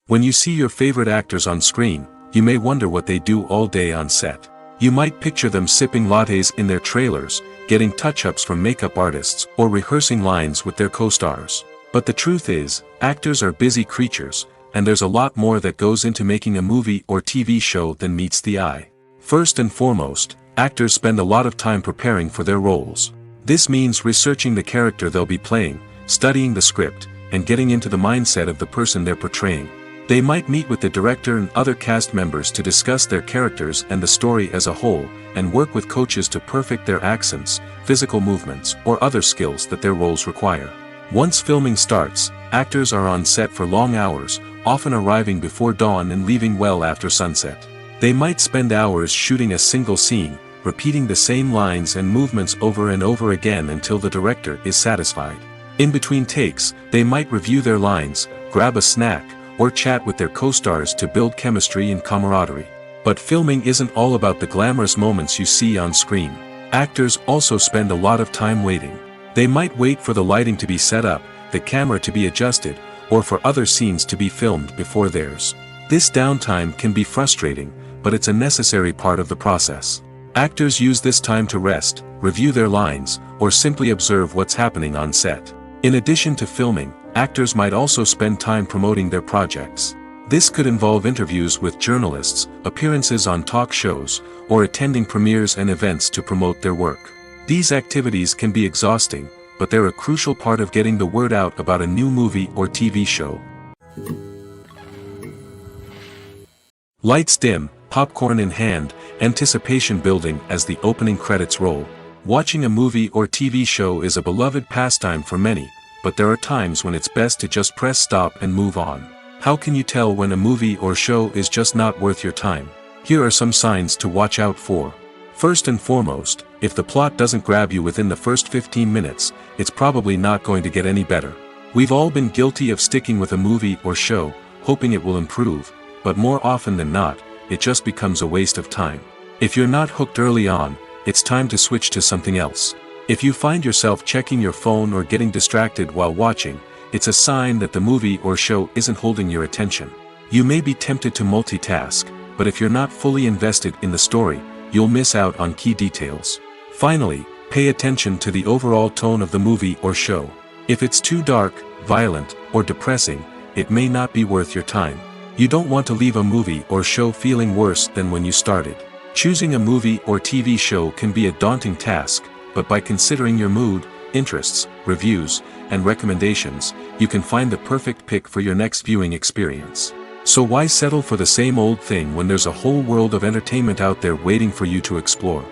[SPEAKER 1] When you see your favorite actors on screen, you may wonder what they do all day on set. You might picture them sipping lattes in their trailers, getting touch-ups from makeup artists, or rehearsing lines with their co-stars. But the truth is, actors are busy creatures, and there's a lot more that goes into making a movie or TV show than meets the eye. First and foremost, actors spend a lot of time preparing for their roles. This means researching the character they'll be playing, studying the script, and getting into the mindset of the person they're portraying. They might meet with the director and other cast members to discuss their characters and the story as a whole, and work with coaches to perfect their accents, physical movements, or other skills that their roles require. Once filming starts, actors are on set for long hours, often arriving before dawn and leaving well after sunset. They might spend hours shooting a single scene, repeating the same lines and movements over and over again until the director is satisfied. In between takes, they might review their lines, grab a snack, or chat with their co-stars to build chemistry and camaraderie. But filming isn't all about the glamorous moments you see on screen. Actors also spend a lot of time waiting. They might wait for the lighting to be set up, the camera to be adjusted, or for other scenes to be filmed before theirs. This downtime can be frustrating, but it's a necessary part of the process. Actors use this time to rest, review their lines, or simply observe what's happening on set. In addition to filming, actors might also spend time promoting their projects. This could involve interviews with journalists, appearances on talk shows, or attending premieres and events to promote their work. These activities can be exhausting, but they're a crucial part of getting the word out about a new movie or TV show. Lights dim, popcorn in hand, anticipation building as the opening credits roll. Watching a movie or TV show is a beloved pastime for many, but there are times when it's best to just press stop and move on. How can you tell when a movie or show is just not worth your time? Here are some signs to watch out for. First and foremost, if the plot doesn't grab you within the first 15 minutes, it's probably not going to get any better. We've all been guilty of sticking with a movie or show, hoping it will improve, but more often than not, it just becomes a waste of time. If you're not hooked early on, it's time to switch to something else. If you find yourself checking your phone or getting distracted while watching, it's a sign that the movie or show isn't holding your attention. You may be tempted to multitask, but if you're not fully invested in the story, you'll miss out on key details. Finally, pay attention to the overall tone of the movie or show. If it's too dark, violent, or depressing, it may not be worth your time. You don't want to leave a movie or show feeling worse than when you started. Choosing a movie or TV show can be a daunting task, but by considering your mood, interests, reviews, and recommendations, you can find the perfect pick for your next viewing experience. So why settle for the same old thing when there's a whole world of entertainment out there waiting for you to explore?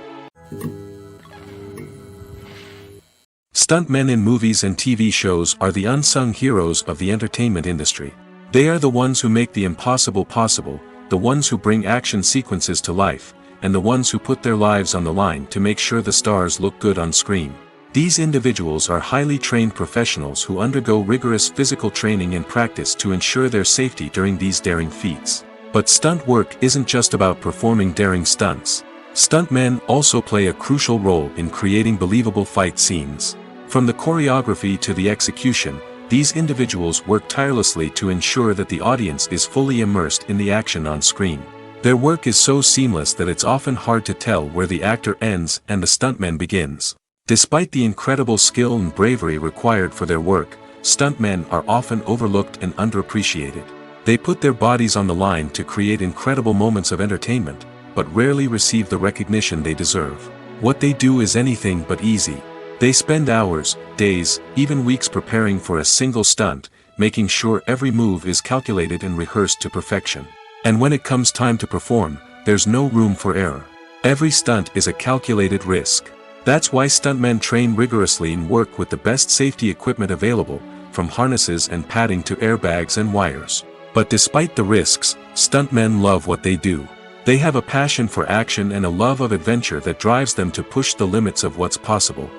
[SPEAKER 1] Stuntmen in movies and TV shows are the unsung heroes of the entertainment industry. They are the ones who make the impossible possible, the ones who bring action sequences to life, and the ones who put their lives on the line to make sure the stars look good on screen. These individuals are highly trained professionals who undergo rigorous physical training and practice to ensure their safety during these daring feats. But stunt work isn't just about performing daring stunts. Stuntmen also play a crucial role in creating believable fight scenes. From the choreography to the execution, these individuals work tirelessly to ensure that the audience is fully immersed in the action on screen. Their work is so seamless that it's often hard to tell where the actor ends and the stuntman begins. Despite the incredible skill and bravery required for their work, stuntmen are often overlooked and underappreciated. They put their bodies on the line to create incredible moments of entertainment, but rarely receive the recognition they deserve. What they do is anything but easy. They spend hours, days, even weeks preparing for a single stunt, making sure every move is calculated and rehearsed to perfection. And when it comes time to perform, there's no room for error. Every stunt is a calculated risk. That's why stuntmen train rigorously and work with the best safety equipment available, from harnesses and padding to airbags and wires. But despite the risks, stuntmen love what they do. They have a passion for action and a love of adventure that drives them to push the limits of what's possible.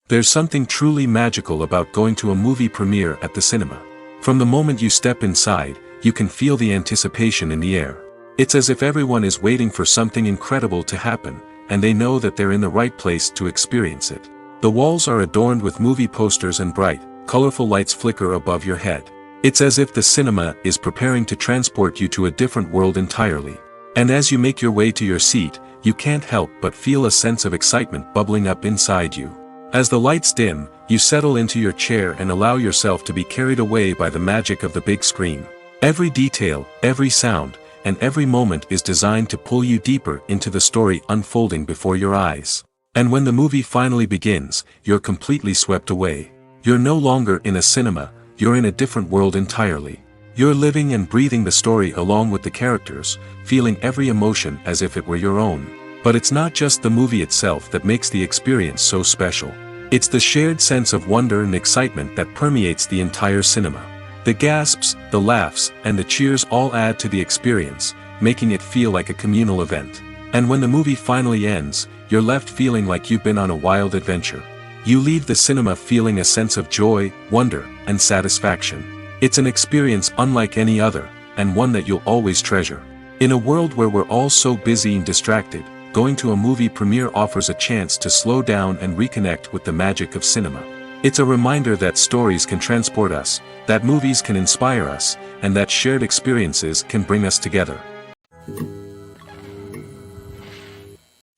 [SPEAKER 1] There's something truly magical about going to a movie premiere at the cinema. From the moment you step inside, you can feel the anticipation in the air. It's as if everyone is waiting for something incredible to happen, and they know that they're in the right place to experience it. The walls are adorned with movie posters and bright, colorful lights flicker above your head. It's as if the cinema is preparing to transport you to a different world entirely. And as you make your way to your seat, you can't help but feel a sense of excitement bubbling up inside you. As the lights dim, you settle into your chair and allow yourself to be carried away by the magic of the big screen. Every detail, every sound, and every moment is designed to pull you deeper into the story unfolding before your eyes. And when the movie finally begins, you're completely swept away. You're no longer in a cinema, you're in a different world entirely. You're living and breathing the story along with the characters, feeling every emotion as if it were your own. But it's not just the movie itself that makes the experience so special. It's the shared sense of wonder and excitement that permeates the entire cinema. The gasps, the laughs, and the cheers all add to the experience, making it feel like a communal event. And when the movie finally ends, you're left feeling like you've been on a wild adventure. You leave the cinema feeling a sense of joy, wonder, and satisfaction. It's an experience unlike any other, and one that you'll always treasure. In a world where we're all so busy and distracted, going to a movie premiere offers a chance to slow down and reconnect with the magic of cinema. It's a reminder that stories can transport us, that movies can inspire us, and that shared experiences can bring us together.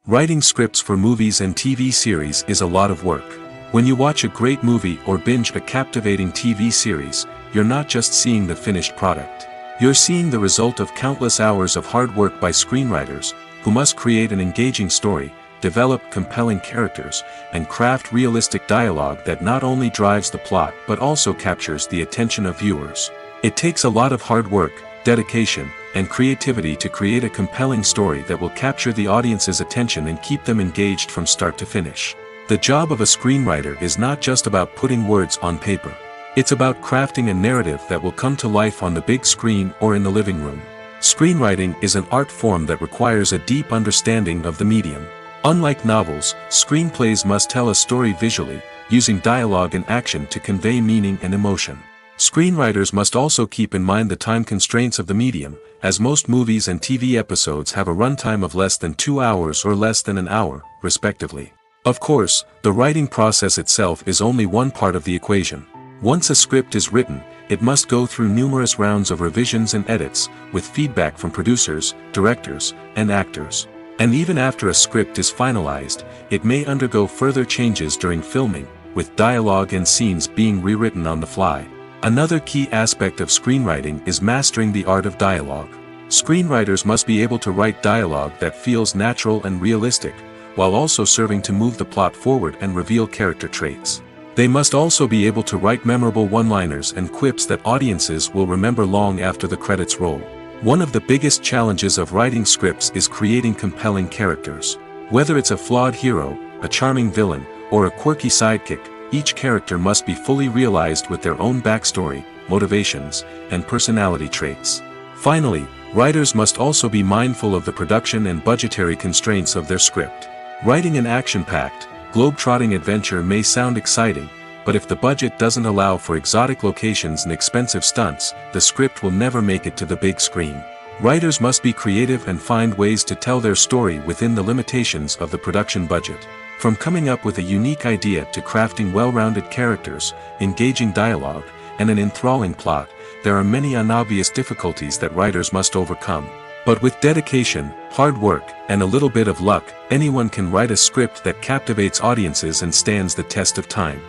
[SPEAKER 1] Writing scripts for movies and TV series is a lot of work. When you watch a great movie or binge a captivating TV series, you're not just seeing the finished product. You're seeing the result of countless hours of hard work by screenwriters, who must create an engaging story, develop compelling characters, and craft realistic dialogue that not only drives the plot but also captures the attention of viewers. It takes a lot of hard work, dedication, and creativity to create a compelling story that will capture the audience's attention and keep them engaged from start to finish. The job of a screenwriter is not just about putting words on paper. It's about crafting a narrative that will come to life on the big screen or in the living room. Screenwriting is an art form that requires a deep understanding of the medium. Unlike novels, screenplays must tell a story visually, using dialogue and action to convey meaning and emotion. Screenwriters must also keep in mind the time constraints of the medium, as most movies and TV episodes have a runtime of less than 2 hours or less than an hour, respectively. Of course, the writing process itself is only one part of the equation. Once a script is written, it must go through numerous rounds of revisions and edits, with feedback from producers, directors, and actors. And even after a script is finalized, it may undergo further changes during filming, with dialogue and scenes being rewritten on the fly. Another key aspect of screenwriting is mastering the art of dialogue. Screenwriters must be able to write dialogue that feels natural and realistic, while also serving to move the plot forward and reveal character traits. They must also be able to write memorable one-liners and quips that audiences will remember long after the credits roll. One of the biggest challenges of writing scripts is creating compelling characters. Whether it's a flawed hero, a charming villain, or a quirky sidekick, each character must be fully realized with their own backstory, motivations, and personality traits. Finally, writers must also be mindful of the production and budgetary constraints of their script. Writing an action-packed, globe-trotting adventure may sound exciting, but if the budget doesn't allow for exotic locations and expensive stunts, the script will never make it to the big screen. Writers must be creative and find ways to tell their story within the limitations of the production budget. From coming up with a unique idea to crafting well-rounded characters, engaging dialogue, and an enthralling plot, there are many unobvious difficulties that writers must overcome. But with dedication, hard work, and a little bit of luck, anyone can write a script that captivates audiences and stands the test of time.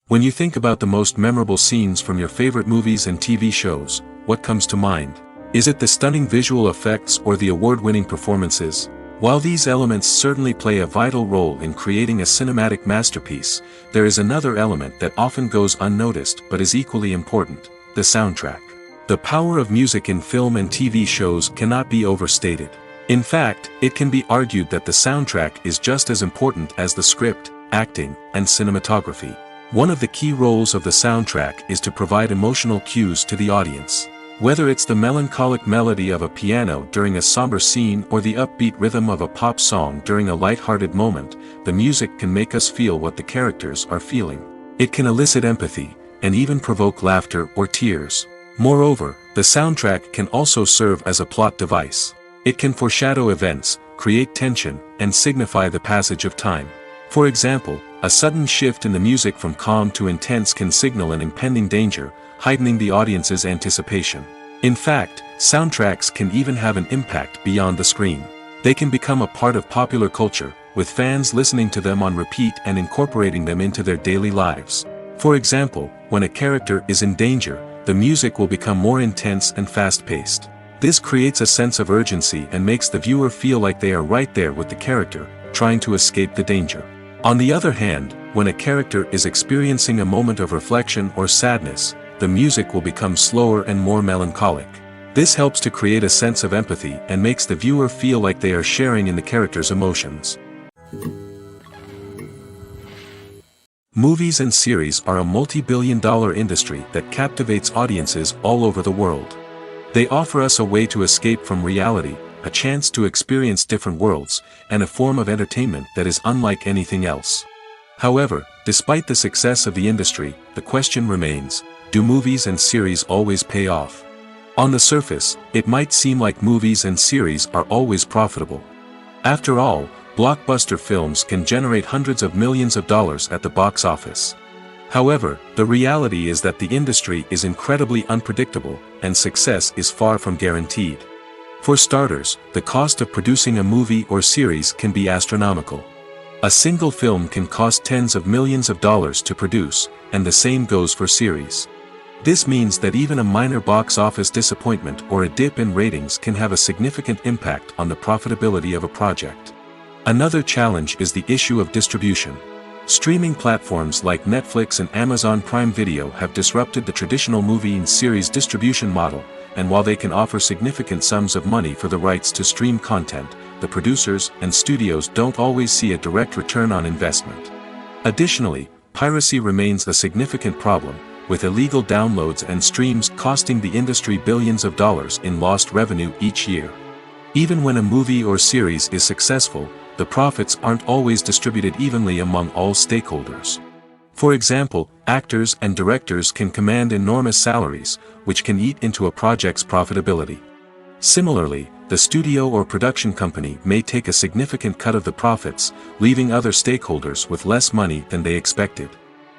[SPEAKER 1] When you think about the most memorable scenes from your favorite movies and TV shows, what comes to mind? Is it the stunning visual effects or the award-winning performances? While these elements certainly play a vital role in creating a cinematic masterpiece, there is another element that often goes unnoticed but is equally important: the soundtrack. The power of music in film and TV shows cannot be overstated. In fact, it can be argued that the soundtrack is just as important as the script, acting, and cinematography. One of the key roles of the soundtrack is to provide emotional cues to the audience. Whether it's the melancholic melody of a piano during a somber scene or the upbeat rhythm of a pop song during a light-hearted moment, the music can make us feel what the characters are feeling. It can elicit empathy, and even provoke laughter or tears. Moreover, the soundtrack can also serve as a plot device. It can foreshadow events, create tension, and signify the passage of time. For example, a sudden shift in the music from calm to intense can signal an impending danger, heightening the audience's anticipation. In fact, soundtracks can even have an impact beyond the screen. They can become a part of popular culture, with fans listening to them on repeat and incorporating them into their daily lives. For example, when a character is in danger, the music will become more intense and fast-paced. This creates a sense of urgency and makes the viewer feel like they are right there with the character, trying to escape the danger. On the other hand, when a character is experiencing a moment of reflection or sadness, the music will become slower and more melancholic. This helps to create a sense of empathy and makes the viewer feel like they are sharing in the character's emotions. Movies and series are a multi-billion-dollar industry that captivates audiences all over the world. They offer us a way to escape from reality, a chance to experience different worlds, and a form of entertainment that is unlike anything else. However, despite the success of the industry, the question remains: do movies and series always pay off? On the surface, it might seem like movies and series are always profitable. After all, blockbuster films can generate hundreds of millions of dollars at the box office. However, the reality is that the industry is incredibly unpredictable, and success is far from guaranteed. For starters, the cost of producing a movie or series can be astronomical. A single film can cost tens of millions of dollars to produce, and the same goes for series. This means that even a minor box office disappointment or a dip in ratings can have a significant impact on the profitability of a project. Another challenge is the issue of distribution. Streaming platforms like Netflix and Amazon Prime Video have disrupted the traditional movie and series distribution model, and while they can offer significant sums of money for the rights to stream content, the producers and studios don't always see a direct return on investment. Additionally, piracy remains a significant problem, with illegal downloads and streams costing the industry billions of dollars in lost revenue each year. Even when a movie or series is successful, the profits aren't always distributed evenly among all stakeholders. For example, actors and directors can command enormous salaries, which can eat into a project's profitability. Similarly, the studio or production company may take a significant cut of the profits, leaving other stakeholders with less money than they expected.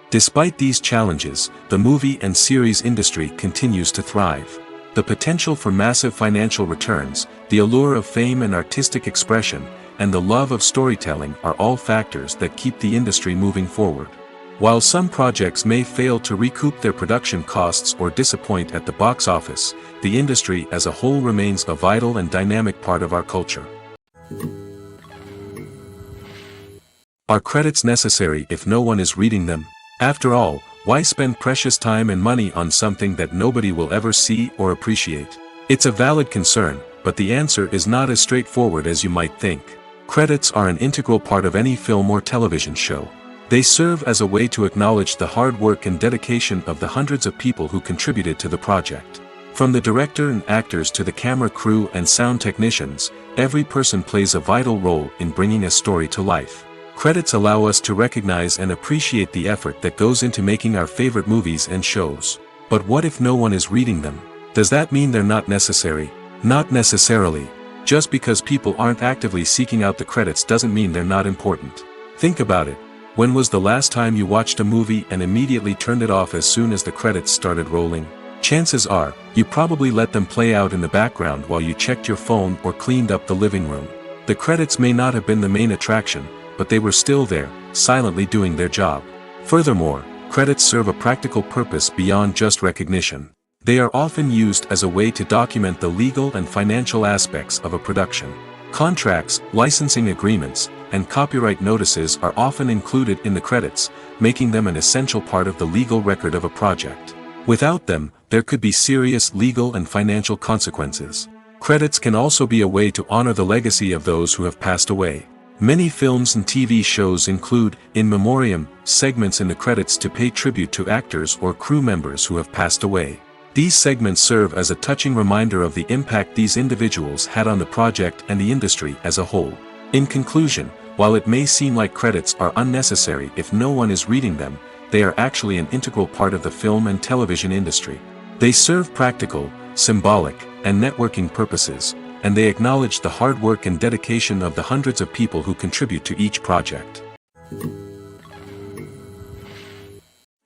[SPEAKER 1] Despite these challenges, the movie and series industry continues to thrive. The potential for massive financial returns, the allure of fame and artistic expression, and the love of storytelling are all factors that keep the industry moving forward. While some projects may fail to recoup their production costs or disappoint at the box office, the industry as a whole remains a vital and dynamic part of our culture. Are credits necessary if no one is reading them? After all, why spend precious time and money on something that nobody will ever see or appreciate? It's a valid concern, but the answer is not as straightforward as you might think. Credits are an integral part of any film or television show. They serve as a way to acknowledge the hard work and dedication of the hundreds of people who contributed to the project. From the director and actors to the camera crew and sound technicians, every person plays a vital role in bringing a story to life. Credits allow us to recognize and appreciate the effort that goes into making our favorite movies and shows. But what if no one is reading them? Does that mean they're not necessary? Not necessarily. Just because people aren't actively seeking out the credits doesn't mean they're not important. Think about it. When was the last time you watched a movie and immediately turned it off as soon as the credits started rolling? Chances are, you probably let them play out in the background while you checked your phone or cleaned up the living room. The credits may not have been the main attraction, but they were still there, silently doing their job. Furthermore, credits serve a practical purpose beyond just recognition. They are often used as a way to document the legal and financial aspects of a production. Contracts, licensing agreements, and copyright notices are often included in the credits, making them an essential part of the legal record of a project. Without them, there could be serious legal and financial consequences. Credits can also be a way to honor the legacy of those who have passed away. Many films and TV shows include, in memoriam, segments in the credits to pay tribute to actors or crew members who have passed away. These segments serve as a touching reminder of the impact these individuals had on the project and the industry as a whole. In conclusion, while it may seem like credits are unnecessary if no one is reading them, they are actually an integral part of the film and television industry. They serve practical, symbolic, and networking purposes, and they acknowledge the hard work and dedication of the hundreds of people who contribute to each project.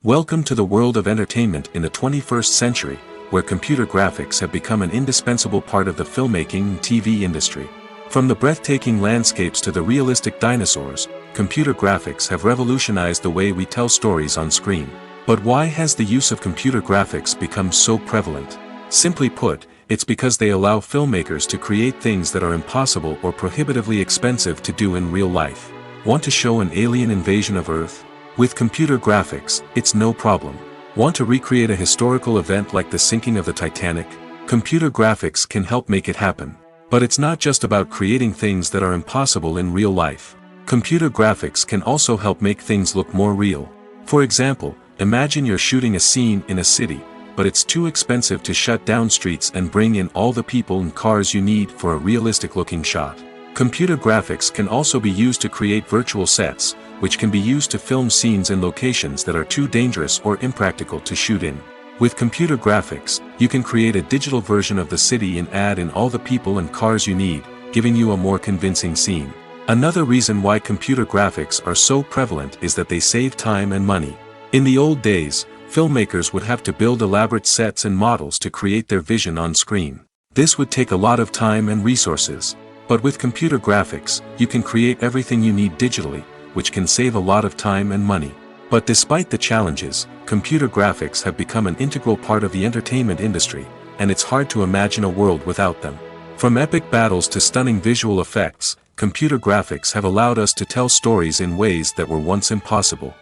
[SPEAKER 1] Welcome to the world of entertainment in the 21st century, where computer graphics have become an indispensable part of the filmmaking and TV industry. From the breathtaking landscapes to the realistic dinosaurs, computer graphics have revolutionized the way we tell stories on screen. But why has the use of computer graphics become so prevalent? Simply put, it's because they allow filmmakers to create things that are impossible or prohibitively expensive to do in real life. Want to show an alien invasion of Earth? With computer graphics, it's no problem. Want to recreate a historical event like the sinking of the Titanic? Computer graphics can help make it happen. But it's not just about creating things that are impossible in real life. Computer graphics can also help make things look more real. For example, imagine you're shooting a scene in a city, but it's too expensive to shut down streets and bring in all the people and cars you need for a realistic-looking shot. Computer graphics can also be used to create virtual sets, which can be used to film scenes in locations that are too dangerous or impractical to shoot in. With computer graphics, you can create a digital version of the city and add in all the people and cars you need, giving you a more convincing scene. Another reason why computer graphics are so prevalent is that they save time and money. In the old days, filmmakers would have to build elaborate sets and models to create their vision on screen. This would take a lot of time and resources. But with computer graphics, you can create everything you need digitally, which can save a lot of time and money. But despite the challenges, computer graphics have become an integral part of the entertainment industry, and it's hard to imagine a world without them. From epic battles to stunning visual effects, computer graphics have allowed us to tell stories in ways that were once impossible.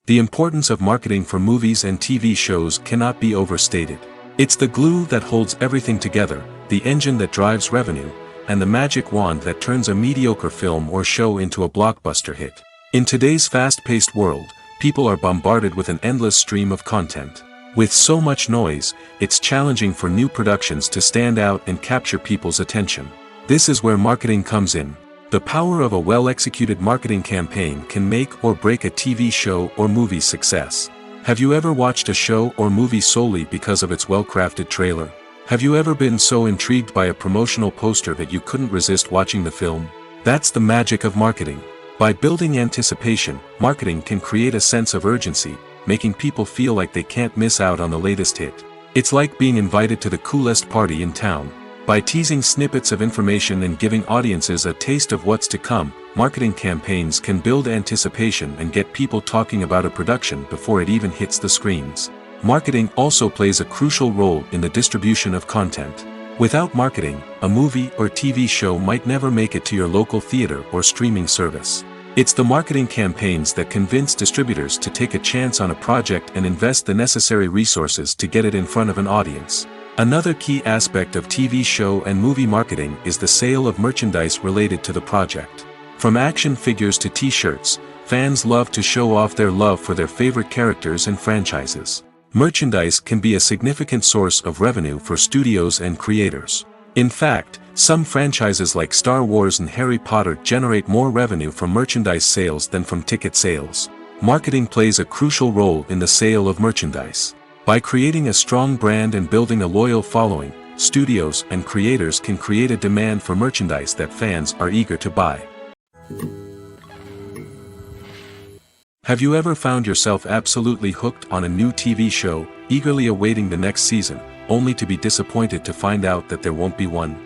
[SPEAKER 1] The importance of marketing for movies and TV shows cannot be overstated. It's the glue that holds everything together, the engine that drives revenue, and the magic wand that turns a mediocre film or show into a blockbuster hit. In today's fast-paced world, people are bombarded with an endless stream of content. With so much noise, it's challenging for new productions to stand out and capture people's attention. This is where marketing comes in. The power of a well-executed marketing campaign can make or break a TV show or movie's success. Have you ever watched a show or movie solely because of its well-crafted trailer? Have you ever been so intrigued by a promotional poster that you couldn't resist watching the film? That's the magic of marketing. By building anticipation, marketing can create a sense of urgency, making people feel like they can't miss out on the latest hit. It's like being invited to the coolest party in town. By teasing snippets of information and giving audiences a taste of what's to come, marketing campaigns can build anticipation and get people talking about a production before it even hits the screens. Marketing also plays a crucial role in the distribution of content. Without marketing, a movie or TV show might never make it to your local theater or streaming service. It's the marketing campaigns that convince distributors to take a chance on a project and invest the necessary resources to get it in front of an audience. Another key aspect of TV show and movie marketing is the sale of merchandise related to the project. From action figures to t-shirts, fans love to show off their love for their favorite characters and franchises. Merchandise can be a significant source of revenue for studios and creators. In fact, some franchises like Star Wars and Harry Potter generate more revenue from merchandise sales than from ticket sales. Marketing plays a crucial role in the sale of merchandise. By creating a strong brand and building a loyal following, studios and creators can create a demand for merchandise that fans are eager to buy. Have you ever found yourself absolutely hooked on a new TV show, eagerly awaiting the next season, only to be disappointed to find out that there won't be one?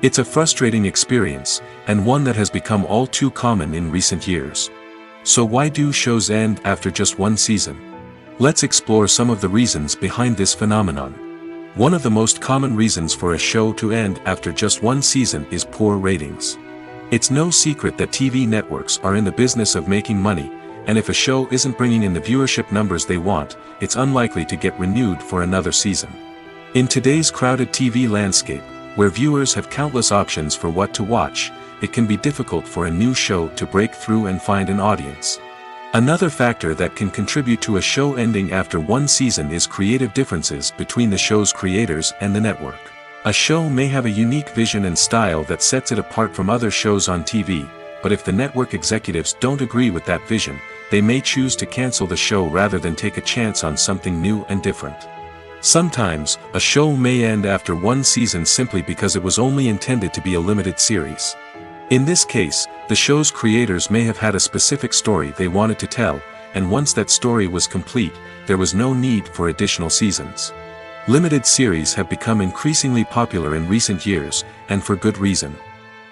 [SPEAKER 1] It's a frustrating experience, and one that has become all too common in recent years. So why do shows end after just one season? Let's explore some of the reasons behind this phenomenon. One of the most common reasons for a show to end after just one season is poor ratings. It's no secret that TV networks are in the business of making money, and if a show isn't bringing in the viewership numbers they want, it's unlikely to get renewed for another season. In today's crowded TV landscape, where viewers have countless options for what to watch, it can be difficult for a new show to break through and find an audience. Another factor that can contribute to a show ending after one season is creative differences between the show's creators and the network. A show may have a unique vision and style that sets it apart from other shows on TV, but if the network executives don't agree with that vision, they may choose to cancel the show rather than take a chance on something new and different. Sometimes, a show may end after one season simply because it was only intended to be a limited series. In this case, the show's creators may have had a specific story they wanted to tell, and once that story was complete, there was no need for additional seasons. Limited series have become increasingly popular in recent years, and for good reason.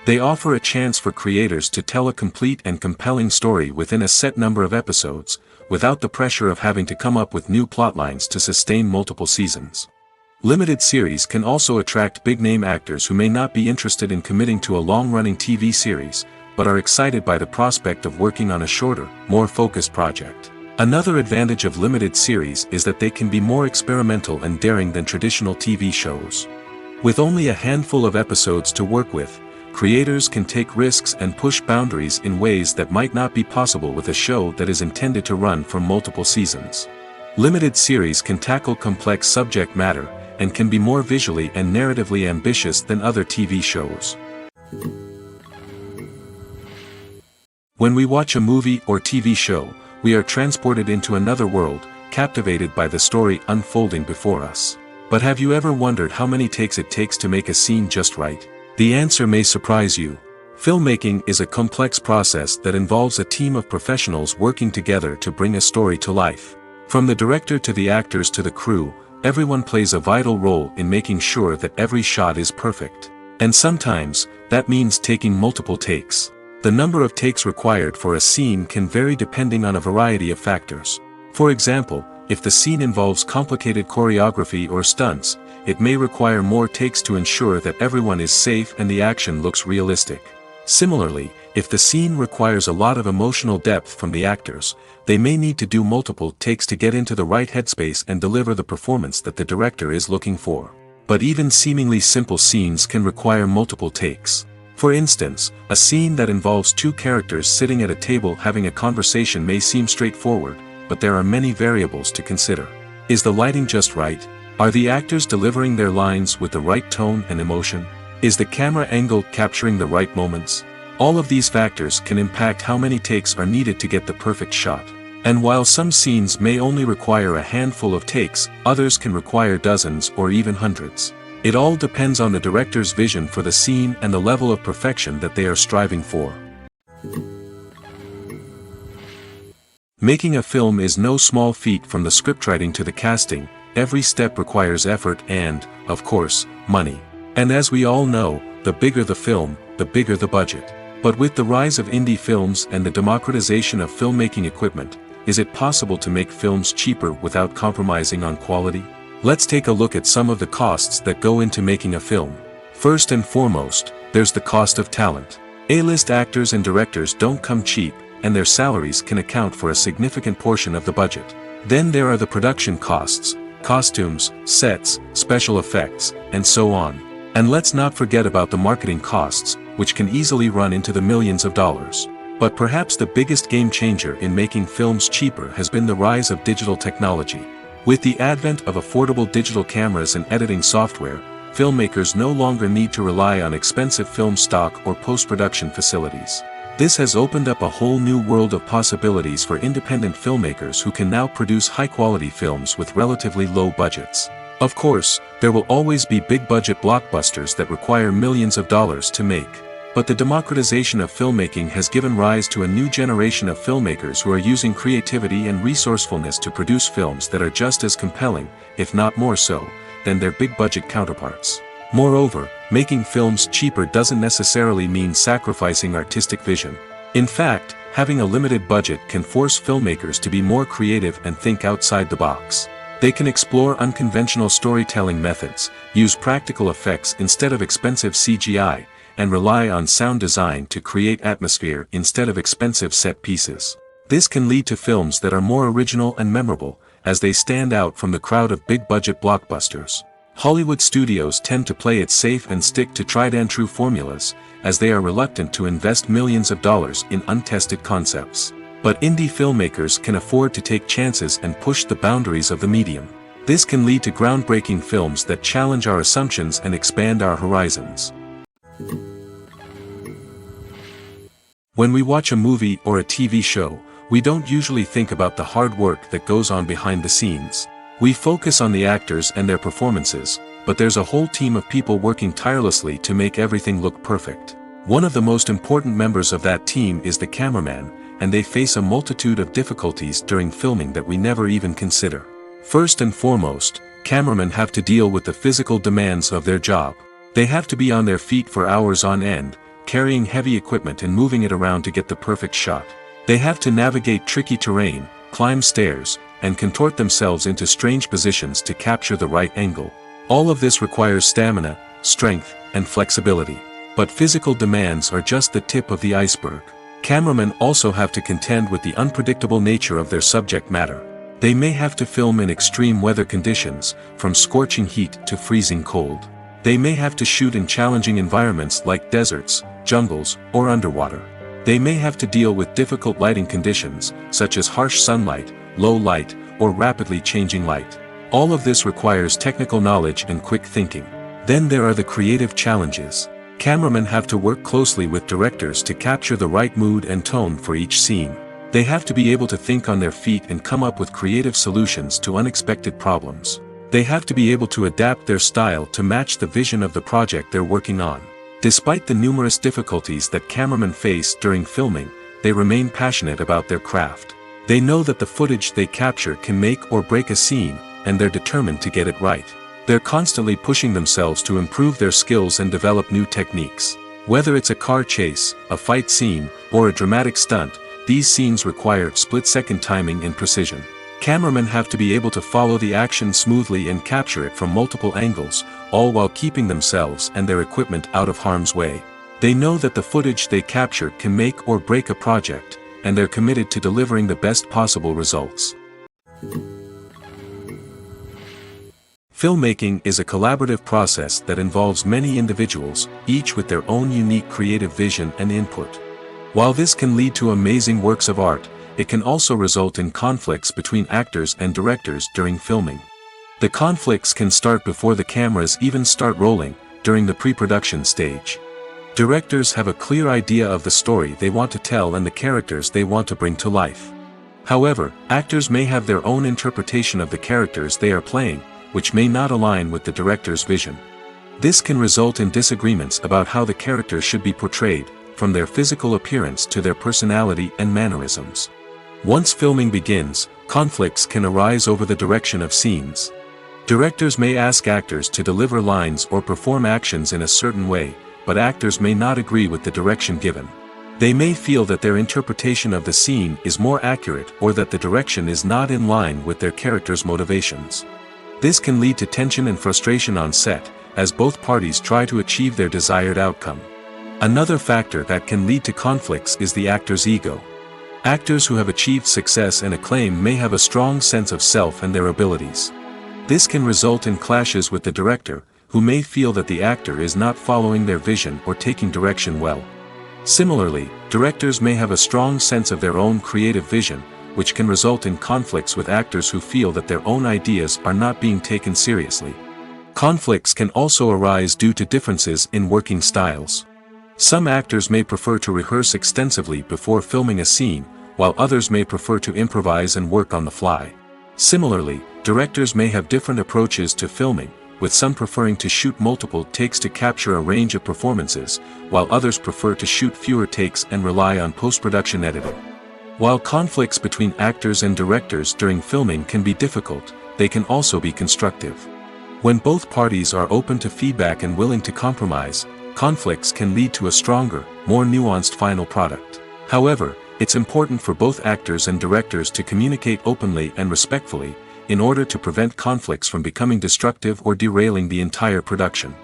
[SPEAKER 1] They offer a chance for creators to tell a complete and compelling story within a set number of episodes, without the pressure of having to come up with new plotlines to sustain multiple seasons. Limited series can also attract big-name actors who may not be interested in committing to a long-running TV series, but are excited by the prospect of working on a shorter, more focused project. Another advantage of limited series is that they can be more experimental and daring than traditional TV shows. With only a handful of episodes to work with, creators can take risks and push boundaries in ways that might not be possible with a show that is intended to run for multiple seasons. Limited series can tackle complex subject matter, and can be more visually and narratively ambitious than other TV shows. When we watch a movie or TV show, we are transported into another world, captivated by the story unfolding before us. But have you ever wondered how many takes it takes to make a scene just right? The answer may surprise you. Filmmaking is a complex process that involves a team of professionals working together to bring a story to life. From the director to the actors to the crew, everyone plays a vital role in making sure that every shot is perfect. And sometimes, that means taking multiple takes. The number of takes required for a scene can vary depending on a variety of factors. For example, if the scene involves complicated choreography or stunts, it may require more takes to ensure that everyone is safe and the action looks realistic. Similarly, if the scene requires a lot of emotional depth from the actors, they may need to do multiple takes to get into the right headspace and deliver the performance that the director is looking for. But even seemingly simple scenes can require multiple takes. For instance, a scene that involves two characters sitting at a table having a conversation may seem straightforward, but there are many variables to consider. Is the lighting just right? Are the actors delivering their lines with the right tone and emotion? Is the camera angle capturing the right moments? All of these factors can impact how many takes are needed to get the perfect shot. And while some scenes may only require a handful of takes, others can require dozens or even hundreds. It all depends on the director's vision for the scene and the level of perfection that they are striving for. Making a film is no small feat. From the scriptwriting to the casting, every step requires effort and, of course, money. And as we all know, the bigger the film, the bigger the budget. But with the rise of indie films and the democratization of filmmaking equipment, is it possible to make films cheaper without compromising on quality? Let's take a look at some of the costs that go into making a film. First and foremost, there's the cost of talent. A-list actors and directors don't come cheap, and their salaries can account for a significant portion of the budget. Then there are the production costs, costumes, sets, special effects, and so on. And let's not forget about the marketing costs, which can easily run into the millions of dollars. But perhaps the biggest game changer in making films cheaper has been the rise of digital technology. With the advent of affordable digital cameras and editing software, filmmakers no longer need to rely on expensive film stock or post-production facilities. This has opened up a whole new world of possibilities for independent filmmakers who can now produce high-quality films with relatively low budgets. Of course, there will always be big-budget blockbusters that require millions of dollars to make. But the democratization of filmmaking has given rise to a new generation of filmmakers who are using creativity and resourcefulness to produce films that are just as compelling, if not more so, than their big-budget counterparts. Moreover, making films cheaper doesn't necessarily mean sacrificing artistic vision. In fact, having a limited budget can force filmmakers to be more creative and think outside the box. They can explore unconventional storytelling methods, use practical effects instead of expensive CGI, and rely on sound design to create atmosphere instead of expensive set pieces. This can lead to films that are more original and memorable, as they stand out from the crowd of big-budget blockbusters. Hollywood studios tend to play it safe and stick to tried-and-true formulas, as they are reluctant to invest millions of dollars in untested concepts. But indie filmmakers can afford to take chances and push the boundaries of the medium. This can lead to groundbreaking films that challenge our assumptions and expand our horizons. When we watch a movie or a TV show, we don't usually think about the hard work that goes on behind the scenes. We focus on the actors and their performances, but there's a whole team of people working tirelessly to make everything look perfect. One of the most important members of that team is the cameraman, and they face a multitude of difficulties during filming that we never even consider. First and foremost, cameramen have to deal with the physical demands of their job. They have to be on their feet for hours on end, carrying heavy equipment and moving it around to get the perfect shot. They have to navigate tricky terrain, climb stairs, and contort themselves into strange positions to capture the right angle. All of this requires stamina, strength, and flexibility. But physical demands are just the tip of the iceberg. Cameramen also have to contend with the unpredictable nature of their subject matter. They may have to film in extreme weather conditions, from scorching heat to freezing cold. They may have to shoot in challenging environments like deserts, jungles, or underwater. They may have to deal with difficult lighting conditions, such as harsh sunlight, low light, or rapidly changing light. All of this requires technical knowledge and quick thinking. Then there are the creative challenges. Cameramen have to work closely with directors to capture the right mood and tone for each scene. They have to be able to think on their feet and come up with creative solutions to unexpected problems. They have to be able to adapt their style to match the vision of the project they're working on. Despite the numerous difficulties that cameramen face during filming, they remain passionate about their craft. They know that the footage they capture can make or break a scene, and they're determined to get it right. They're constantly pushing themselves to improve their skills and develop new techniques. Whether it's a car chase, a fight scene, or a dramatic stunt, these scenes require split-second timing and precision. Cameramen have to be able to follow the action smoothly and capture it from multiple angles, all while keeping themselves and their equipment out of harm's way. They know that the footage they capture can make or break a project, and they're committed to delivering the best possible results. Filmmaking is a collaborative process that involves many individuals, each with their own unique creative vision and input. While this can lead to amazing works of art, it can also result in conflicts between actors and directors during filming. The conflicts can start before the cameras even start rolling, during the pre-production stage. Directors have a clear idea of the story they want to tell and the characters they want to bring to life. However, actors may have their own interpretation of the characters they are playing, which may not align with the director's vision. This can result in disagreements about how the characters should be portrayed, from their physical appearance to their personality and mannerisms. Once filming begins, conflicts can arise over the direction of scenes. Directors may ask actors to deliver lines or perform actions in a certain way, but actors may not agree with the direction given. They may feel that their interpretation of the scene is more accurate or that the direction is not in line with their character's motivations. This can lead to tension and frustration on set, as both parties try to achieve their desired outcome. Another factor that can lead to conflicts is the actor's ego. Actors who have achieved success and acclaim may have a strong sense of self and their abilities. This can result in clashes with the director, who may feel that the actor is not following their vision or taking direction well. Similarly, directors may have a strong sense of their own creative vision, which can result in conflicts with actors who feel that their own ideas are not being taken seriously. Conflicts can also arise due to differences in working styles. Some actors may prefer to rehearse extensively before filming a scene, while others may prefer to improvise and work on the fly. Similarly, directors may have different approaches to filming, with some preferring to shoot multiple takes to capture a range of performances, while others prefer to shoot fewer takes and rely on post-production editing. While conflicts between actors and directors during filming can be difficult, they can also be constructive. When both parties are open to feedback and willing to compromise, conflicts can lead to a stronger, more nuanced final product. However, it's important for both actors and directors to communicate openly and respectfully, in order to prevent conflicts from becoming destructive or derailing the entire production.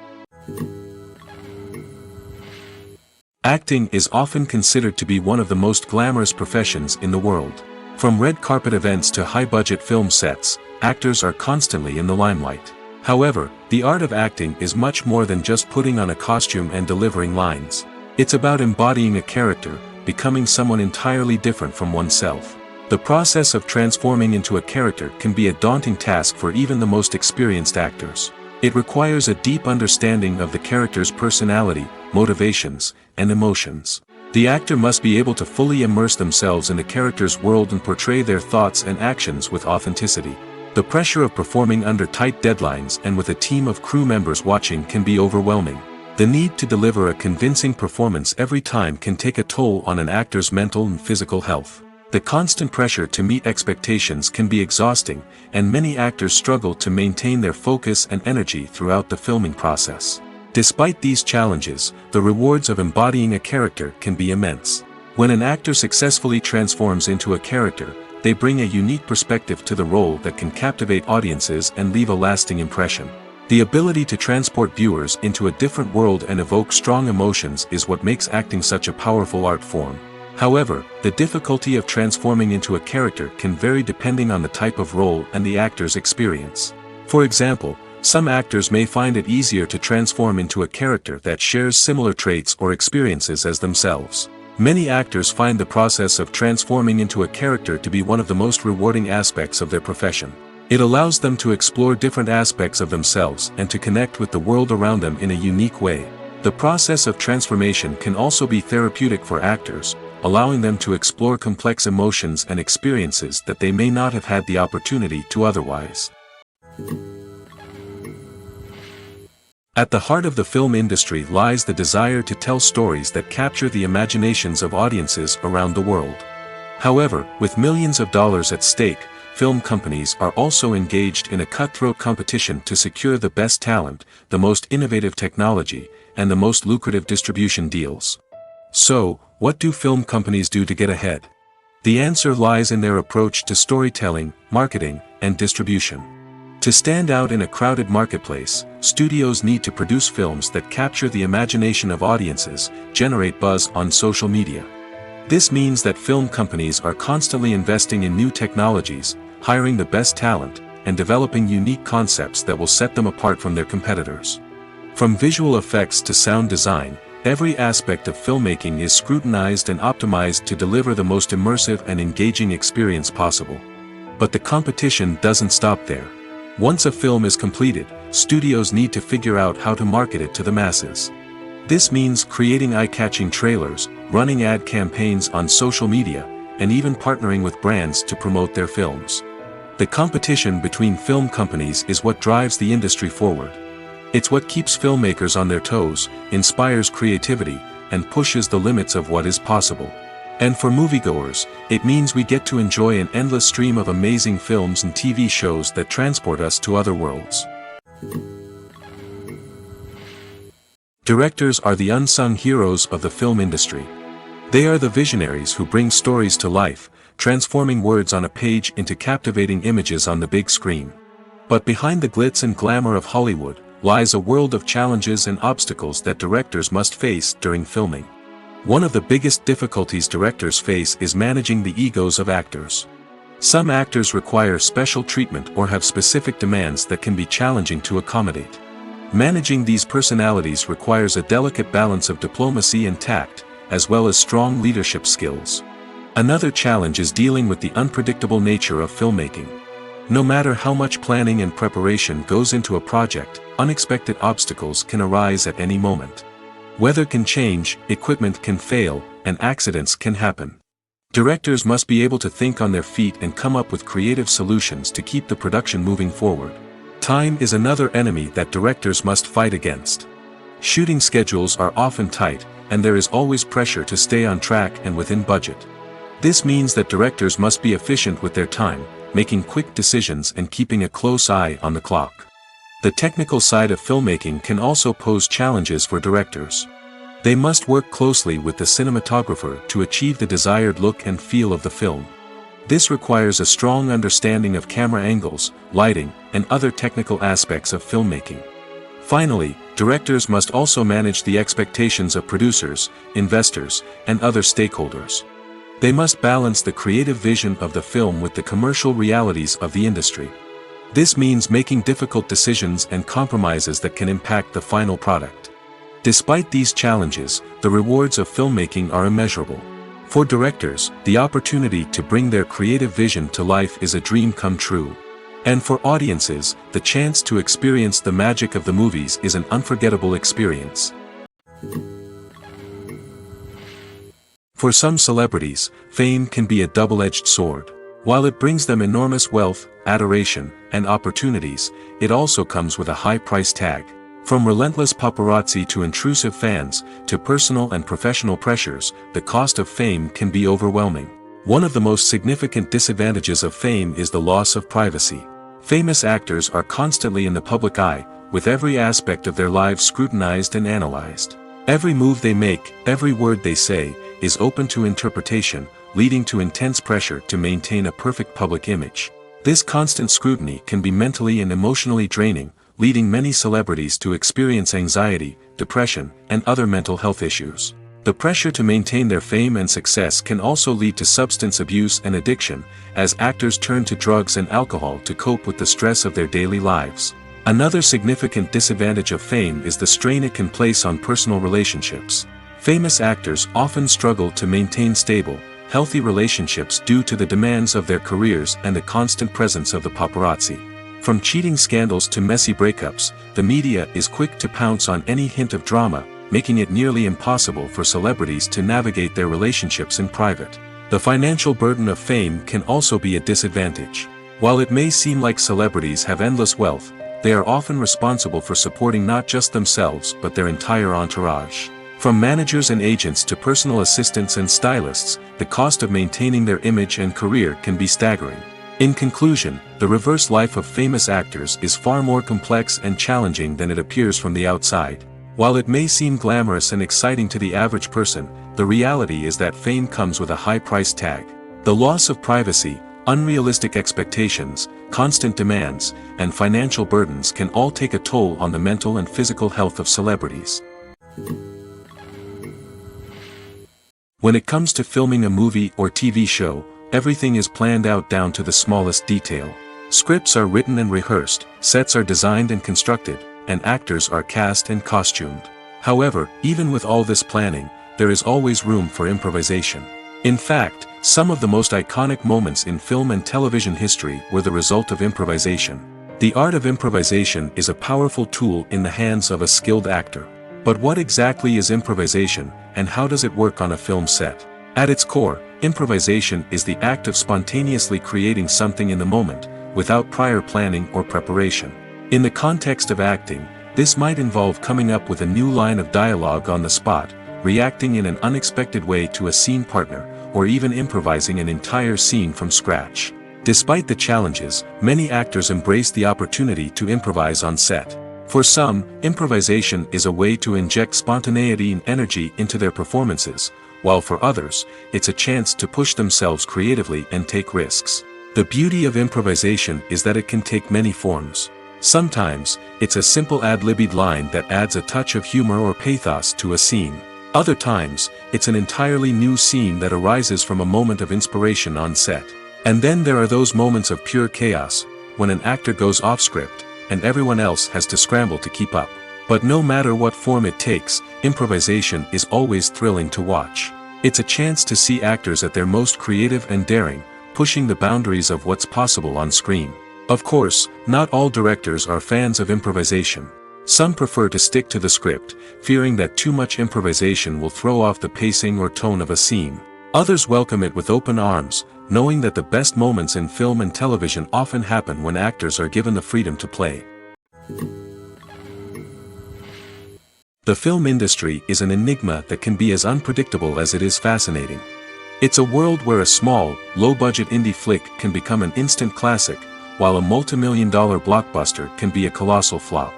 [SPEAKER 1] Acting is often considered to be one of the most glamorous professions in the world. From red carpet events to high-budget film sets, actors are constantly in the limelight. However, the art of acting is much more than just putting on a costume and delivering lines. It's about embodying a character, becoming someone entirely different from oneself. The process of transforming into a character can be a daunting task for even the most experienced actors. It requires a deep understanding of the character's personality, motivations, and emotions. The actor must be able to fully immerse themselves in the character's world and portray their thoughts and actions with authenticity. The pressure of performing under tight deadlines and with a team of crew members watching can be overwhelming. The need to deliver a convincing performance every time can take a toll on an actor's mental and physical health. The constant pressure to meet expectations can be exhausting, and many actors struggle to maintain their focus and energy throughout the filming process. Despite these challenges, the rewards of embodying a character can be immense. When an actor successfully transforms into a character, they bring a unique perspective to the role that can captivate audiences and leave a lasting impression. The ability to transport viewers into a different world and evoke strong emotions is what makes acting such a powerful art form. However, the difficulty of transforming into a character can vary depending on the type of role and the actor's experience. For example, some actors may find it easier to transform into a character that shares similar traits or experiences as themselves. Many actors find the process of transforming into a character to be one of the most rewarding aspects of their profession. It allows them to explore different aspects of themselves and to connect with the world around them in a unique way. The process of transformation can also be therapeutic for actors, allowing them to explore complex emotions and experiences that they may not have had the opportunity to otherwise. At the heart of the film industry lies the desire to tell stories that capture the imaginations of audiences around the world. However, with millions of dollars at stake, film companies are also engaged in a cutthroat competition to secure the best talent, the most innovative technology, and the most lucrative distribution deals. So, what do film companies do to get ahead? The answer lies in their approach to storytelling, marketing, and distribution. To stand out in a crowded marketplace, studios need to produce films that capture the imagination of audiences, generate buzz on social media. This means that film companies are constantly investing in new technologies, hiring the best talent, and developing unique concepts that will set them apart from their competitors. From visual effects to sound design, every aspect of filmmaking is scrutinized and optimized to deliver the most immersive and engaging experience possible. But the competition doesn't stop there. Once a film is completed, studios need to figure out how to market it to the masses. This means creating eye-catching trailers, running ad campaigns on social media, and even partnering with brands to promote their films. The competition between film companies is what drives the industry forward. It's what keeps filmmakers on their toes, inspires creativity, and pushes the limits of what is possible. And for moviegoers, it means we get to enjoy an endless stream of amazing films and TV shows that transport us to other worlds. Directors are the unsung heroes of the film industry. They are the visionaries who bring stories to life, transforming words on a page into captivating images on the big screen. But behind the glitz and glamour of Hollywood lies a world of challenges and obstacles that directors must face during filming. One of the biggest difficulties directors face is managing the egos of actors. Some actors require special treatment or have specific demands that can be challenging to accommodate. Managing these personalities requires a delicate balance of diplomacy and tact, as well as strong leadership skills. Another challenge is dealing with the unpredictable nature of filmmaking. No matter how much planning and preparation goes into a project, unexpected obstacles can arise at any moment. Weather can change, equipment can fail, and accidents can happen. Directors must be able to think on their feet and come up with creative solutions to keep the production moving forward. Time is another enemy that directors must fight against. Shooting schedules are often tight, and there is always pressure to stay on track and within budget. This means that directors must be efficient with their time, making quick decisions and keeping a close eye on the clock. The technical side of filmmaking can also pose challenges for directors. They must work closely with the cinematographer to achieve the desired look and feel of the film. This requires a strong understanding of camera angles, lighting, and other technical aspects of filmmaking. Finally, directors must also manage the expectations of producers, investors, and other stakeholders. They must balance the creative vision of the film with the commercial realities of the industry. This means making difficult decisions and compromises that can impact the final product. Despite these challenges, the rewards of filmmaking are immeasurable. For directors, the opportunity to bring their creative vision to life is a dream come true. And for audiences, the chance to experience the magic of the movies is an unforgettable experience. For some celebrities, fame can be a double-edged sword. While it brings them enormous wealth, adoration, and opportunities, it also comes with a high price tag. From relentless paparazzi to intrusive fans, to personal and professional pressures, the cost of fame can be overwhelming. One of the most significant disadvantages of fame is the loss of privacy. Famous actors are constantly in the public eye, with every aspect of their lives scrutinized and analyzed. Every move they make, every word they say, is open to interpretation, leading to intense pressure to maintain a perfect public image. This constant scrutiny can be mentally and emotionally draining, leading many celebrities to experience anxiety, depression, and other mental health issues. The pressure to maintain their fame and success can also lead to substance abuse and addiction, as actors turn to drugs and alcohol to cope with the stress of their daily lives. Another significant disadvantage of fame is the strain it can place on personal relationships. Famous actors often struggle to maintain stable, healthy relationships due to the demands of their careers and the constant presence of the paparazzi. From cheating scandals to messy breakups, the media is quick to pounce on any hint of drama, making it nearly impossible for celebrities to navigate their relationships in private. The financial burden of fame can also be a disadvantage. While it may seem like celebrities have endless wealth, they are often responsible for supporting not just themselves but their entire entourage. From managers and agents to personal assistants and stylists, the cost of maintaining their image and career can be staggering. In conclusion, the reverse life of famous actors is far more complex and challenging than it appears from the outside. While it may seem glamorous and exciting to the average person, the reality is that fame comes with a high price tag. The loss of privacy, unrealistic expectations, constant demands, and financial burdens can all take a toll on the mental and physical health of celebrities. When it comes to filming a movie or TV show, everything is planned out down to the smallest detail. Scripts are written and rehearsed, sets are designed and constructed, and actors are cast and costumed. However, even with all this planning, there is always room for improvisation. In fact, some of the most iconic moments in film and television history were the result of improvisation. The art of improvisation is a powerful tool in the hands of a skilled actor. But what exactly is improvisation, and how does it work on a film set? At its core, improvisation is the act of spontaneously creating something in the moment, without prior planning or preparation. In the context of acting, this might involve coming up with a new line of dialogue on the spot, reacting in an unexpected way to a scene partner, or even improvising an entire scene from scratch. Despite the challenges, many actors embrace the opportunity to improvise on set. For some, improvisation is a way to inject spontaneity and energy into their performances, while for others, it's a chance to push themselves creatively and take risks. The beauty of improvisation is that it can take many forms. Sometimes, it's a simple ad-libbed line that adds a touch of humor or pathos to a scene. Other times, it's an entirely new scene that arises from a moment of inspiration on set. And then there are those moments of pure chaos, when an actor goes off script, and everyone else has to scramble to keep up. But no matter what form it takes, improvisation is always thrilling to watch. It's a chance to see actors at their most creative and daring, pushing the boundaries of what's possible on screen. Of course, not all directors are fans of improvisation. Some prefer to stick to the script, fearing that too much improvisation will throw off the pacing or tone of a scene. Others welcome it with open arms, knowing that the best moments in film and television often happen when actors are given the freedom to play. The film industry is an enigma that can be as unpredictable as it is fascinating. It's a world where a small, low-budget indie flick can become an instant classic, while a multi-million-dollar blockbuster can be a colossal flop.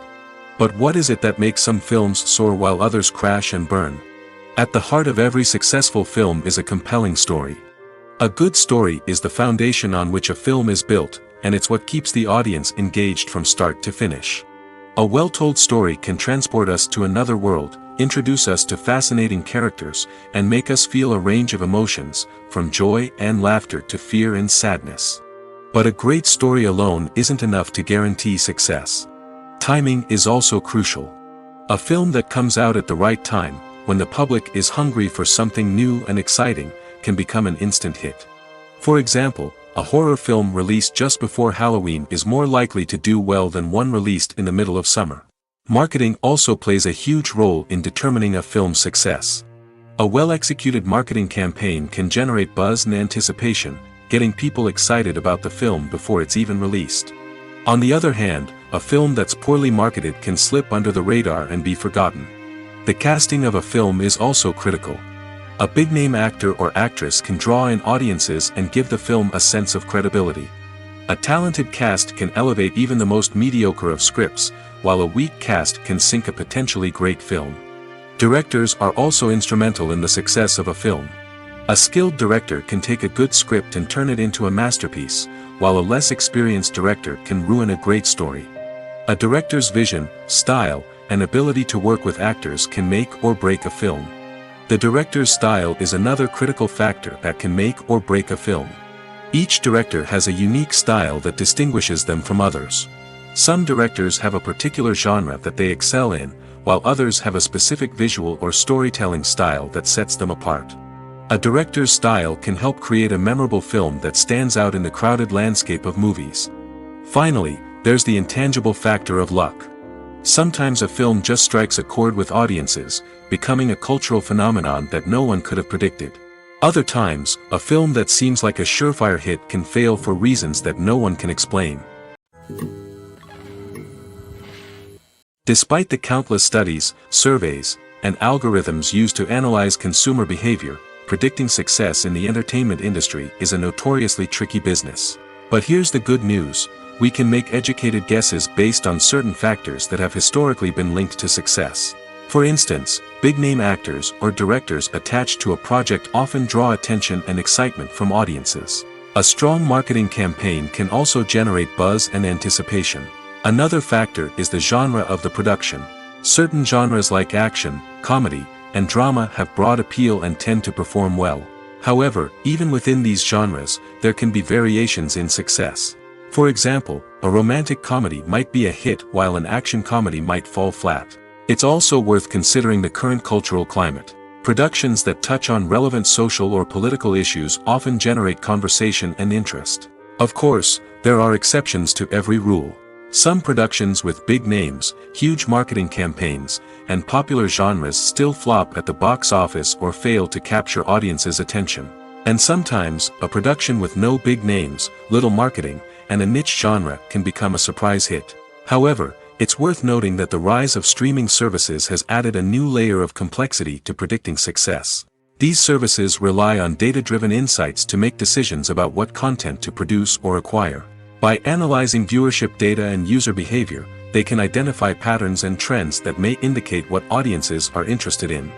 [SPEAKER 1] But what is it that makes some films soar while others crash and burn? At the heart of every successful film is a compelling story. A good story is the foundation on which a film is built, and it's what keeps the audience engaged from start to finish. A well-told story can transport us to another world, introduce us to fascinating characters, and make us feel a range of emotions, from joy and laughter to fear and sadness. But a great story alone isn't enough to guarantee success. Timing is also crucial. A film that comes out at the right time, when the public is hungry for something new and exciting, can become an instant hit. For example, a horror film released just before Halloween is more likely to do well than one released in the middle of summer. Marketing also plays a huge role in determining a film's success. A well-executed marketing campaign can generate buzz and anticipation, getting people excited about the film before it's even released. On the other hand, a film that's poorly marketed can slip under the radar and be forgotten. The casting of a film is also critical. A big-name actor or actress can draw in audiences and give the film a sense of credibility. A talented cast can elevate even the most mediocre of scripts, while a weak cast can sink a potentially great film. Directors are also instrumental in the success of a film. A skilled director can take a good script and turn it into a masterpiece, while a less experienced director can ruin a great story. A director's vision, style, and ability to work with actors can make or break a film. The director's style is another critical factor that can make or break a film. Each director has a unique style that distinguishes them from others. Some directors have a particular genre that they excel in, while others have a specific visual or storytelling style that sets them apart. A director's style can help create a memorable film that stands out in the crowded landscape of movies. Finally, there's the intangible factor of luck. Sometimes a film just strikes a chord with audiences, becoming a cultural phenomenon that no one could have predicted. Other times, a film that seems like a surefire hit can fail for reasons that no one can explain. Despite the countless studies, surveys, and algorithms used to analyze consumer behavior, predicting success in the entertainment industry is a notoriously tricky business. But here's the good news: we can make educated guesses based on certain factors that have historically been linked to success. For instance, big-name actors or directors attached to a project often draw attention and excitement from audiences. A strong marketing campaign can also generate buzz and anticipation. Another factor is the genre of the production. Certain genres like action, comedy, and drama have broad appeal and tend to perform well. However, even within these genres, there can be variations in success. For example, a romantic comedy might be a hit while an action comedy might fall flat. It's also worth considering the current cultural climate. Productions that touch on relevant social or political issues often generate conversation and interest. Of course, there are exceptions to every rule. Some productions with big names, huge marketing campaigns, and popular genres still flop at the box office or fail to capture audiences' attention. And sometimes, a production with no big names, little marketing, and a niche genre can become a surprise hit. However, it's worth noting that the rise of streaming services has added a new layer of complexity to predicting success. These services rely on data-driven insights to make decisions about what content to produce or acquire. By analyzing viewership data and user behavior, they can identify patterns and trends that may indicate what audiences are interested in.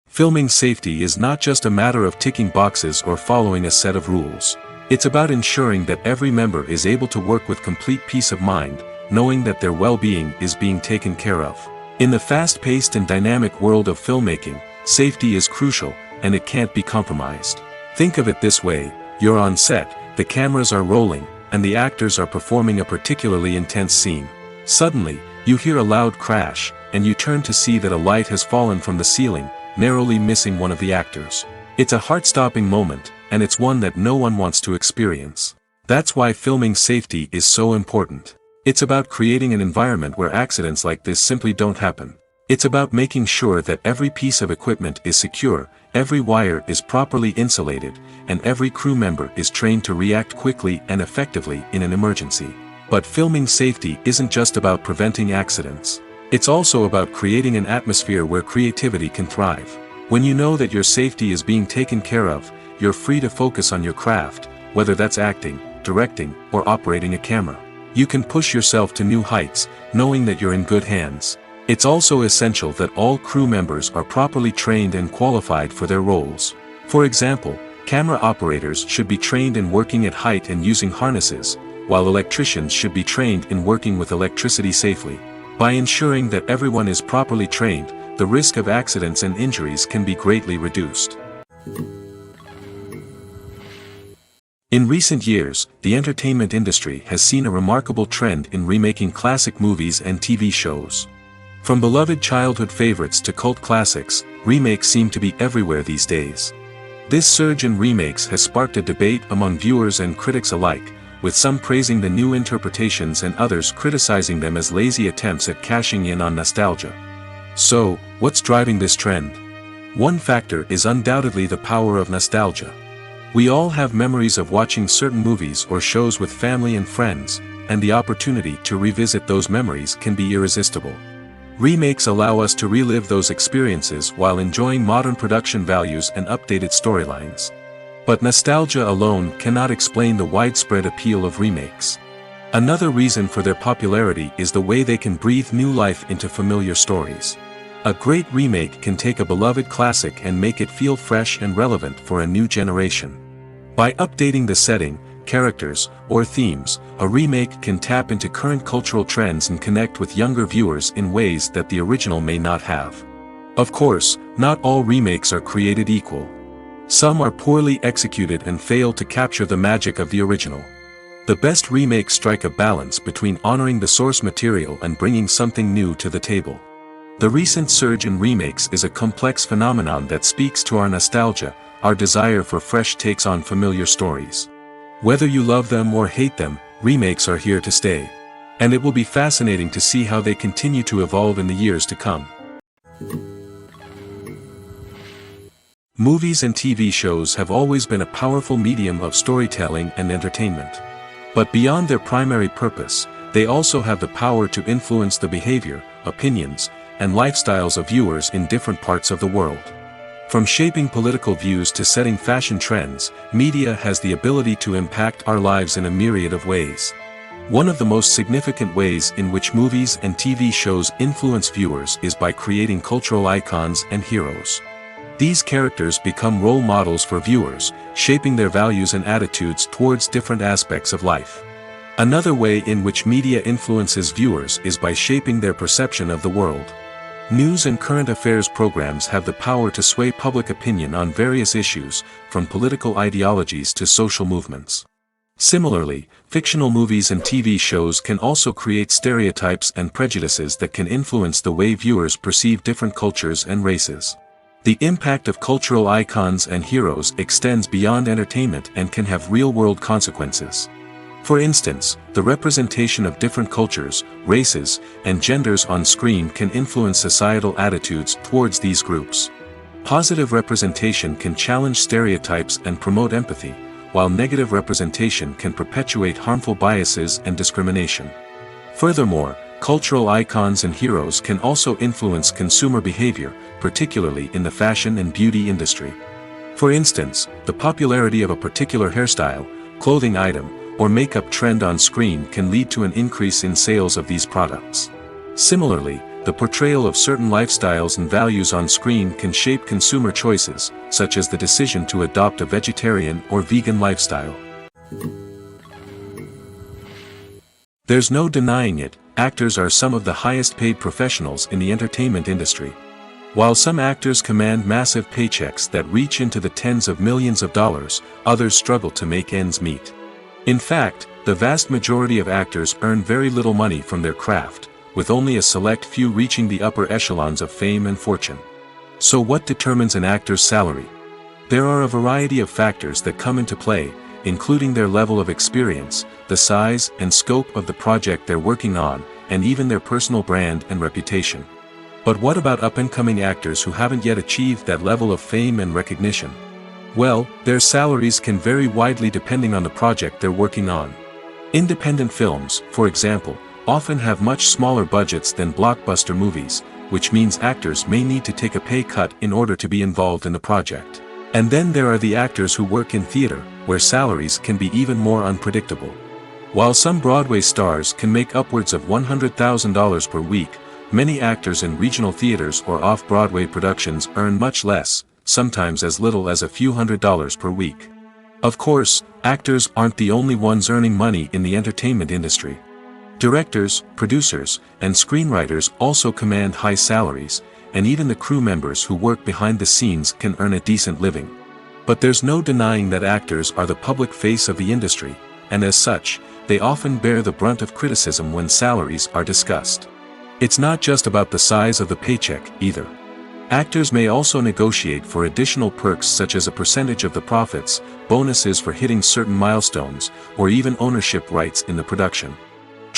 [SPEAKER 1] Filming safety is not just a matter of ticking boxes or following a set of rules. It's about ensuring that every member is able to work with complete peace of mind, knowing that their well-being is being taken care of. In the fast-paced and dynamic world of filmmaking, safety is crucial, and it can't be compromised. Think of it this way: you're on set, the cameras are rolling, and the actors are performing a particularly intense scene. Suddenly, you hear a loud crash, and you turn to see that a light has fallen from the ceiling, narrowly missing one of the actors. It's a heart-stopping moment, and it's one that no one wants to experience. That's why filming safety is so important. It's about creating an environment where accidents like this simply don't happen. It's about making sure that every piece of equipment is secure, every wire is properly insulated, and every crew member is trained to react quickly and effectively in an emergency. But filming safety isn't just about preventing accidents. It's also about creating an atmosphere where creativity can thrive. When you know that your safety is being taken care of, you're free to focus on your craft, whether that's acting, directing, or operating a camera. You can push yourself to new heights, knowing that you're in good hands. It's also essential that all crew members are properly trained and qualified for their roles. For example, camera operators should be trained in working at height and using harnesses, while electricians should be trained in working with electricity safely. By ensuring that everyone is properly trained, the risk of accidents and injuries can be greatly reduced. In recent years, the entertainment industry has seen a remarkable trend in remaking classic movies and TV shows. From beloved childhood favorites to cult classics, remakes seem to be everywhere these days. This surge in remakes has sparked a debate among viewers and critics alike, with some praising the new interpretations and others criticizing them as lazy attempts at cashing in on nostalgia. So, what's driving this trend? One factor is undoubtedly the power of nostalgia. We all have memories of watching certain movies or shows with family and friends, and the opportunity to revisit those memories can be irresistible. Remakes allow us to relive those experiences while enjoying modern production values and updated storylines. But nostalgia alone cannot explain the widespread appeal of remakes. Another reason for their popularity is the way they can breathe new life into familiar stories. A great remake can take a beloved classic and make it feel fresh and relevant for a new generation. By updating the setting, characters, or themes, a remake can tap into current cultural trends and connect with younger viewers in ways that the original may not have. Of course, not all remakes are created equal. Some are poorly executed and fail to capture the magic of the original. The best remakes strike a balance between honoring the source material and bringing something new to the table. The recent surge in remakes is a complex phenomenon that speaks to our nostalgia, our desire for fresh takes on familiar stories. Whether you love them or hate them, remakes are here to stay. And it will be fascinating to see how they continue to evolve in the years to come. Movies and TV shows have always been a powerful medium of storytelling and entertainment. But beyond their primary purpose, they also have the power to influence the behavior, opinions, and lifestyles of viewers in different parts of the world. From shaping political views to setting fashion trends, media has the ability to impact our lives in a myriad of ways. One of the most significant ways in which movies and TV shows influence viewers is by creating cultural icons and heroes. These characters become role models for viewers, shaping their values and attitudes towards different aspects of life. Another way in which media influences viewers is by shaping their perception of the world. News and current affairs programs have the power to sway public opinion on various issues, from political ideologies to social movements. Similarly, fictional movies and TV shows can also create stereotypes and prejudices that can influence the way viewers perceive different cultures and races. The impact of cultural icons and heroes extends beyond entertainment and can have real-world consequences. For instance, the representation of different cultures, races, and genders on screen can influence societal attitudes towards these groups. Positive representation can challenge stereotypes and promote empathy, while negative representation can perpetuate harmful biases and discrimination. Furthermore, cultural icons and heroes can also influence consumer behavior, particularly in the fashion and beauty industry. For instance, the popularity of a particular hairstyle, clothing item, or makeup trend on screen can lead to an increase in sales of these products. Similarly, the portrayal of certain lifestyles and values on screen can shape consumer choices, such as the decision to adopt a vegetarian or vegan lifestyle. There's no denying it, actors are some of the highest paid professionals in the entertainment industry. While some actors command massive paychecks that reach into the tens of millions of dollars, others struggle to make ends meet. In fact, the vast majority of actors earn very little money from their craft, with only a select few reaching the upper echelons of fame and fortune. So what determines an actor's salary? There are a variety of factors that come into play, including their level of experience, the size and scope of the project they're working on, and even their personal brand and reputation. But what about up-and-coming actors who haven't yet achieved that level of fame and recognition? Well, their salaries can vary widely depending on the project they're working on. Independent films, for example, often have much smaller budgets than blockbuster movies, which means actors may need to take a pay cut in order to be involved in the project. And then there are the actors who work in theater, where salaries can be even more unpredictable. While some Broadway stars can make upwards of $100,000 per week, many actors in regional theaters or off-Broadway productions earn much less, sometimes as little as a few $100s per week. Of course, actors aren't the only ones earning money in the entertainment industry. Directors, producers, and screenwriters also command high salaries, and even the crew members who work behind the scenes can earn a decent living. But there's no denying that actors are the public face of the industry, and as such, they often bear the brunt of criticism when salaries are discussed. It's not just about the size of the paycheck, either. Actors may also negotiate for additional perks such as a percentage of the profits, bonuses for hitting certain milestones, or even ownership rights in the production.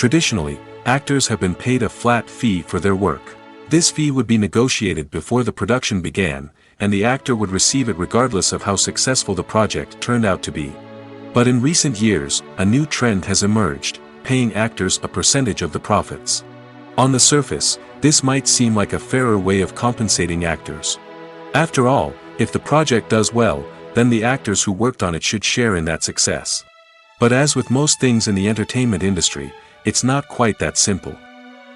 [SPEAKER 1] Traditionally, actors have been paid a flat fee for their work. This fee would be negotiated before the production began, and the actor would receive it regardless of how successful the project turned out to be. But in recent years, a new trend has emerged, paying actors a percentage of the profits. On the surface, this might seem like a fairer way of compensating actors. After all, if the project does well, then the actors who worked on it should share in that success. But as with most things in the entertainment industry, it's not quite that simple.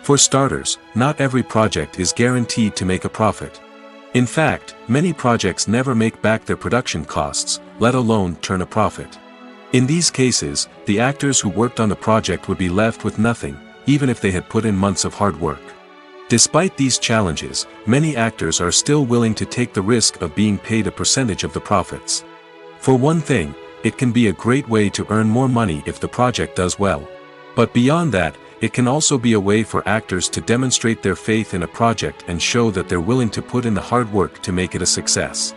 [SPEAKER 1] For starters, not every project is guaranteed to make a profit. In fact, many projects never make back their production costs, let alone turn a profit. In these cases, the actors who worked on the project would be left with nothing, even if they had put in months of hard work. Despite these challenges, many actors are still willing to take the risk of being paid a percentage of the profits. For one thing, it can be a great way to earn more money if the project does well. But beyond that, it can also be a way for actors to demonstrate their faith in a project and show that they're willing to put in the hard work to make it a success.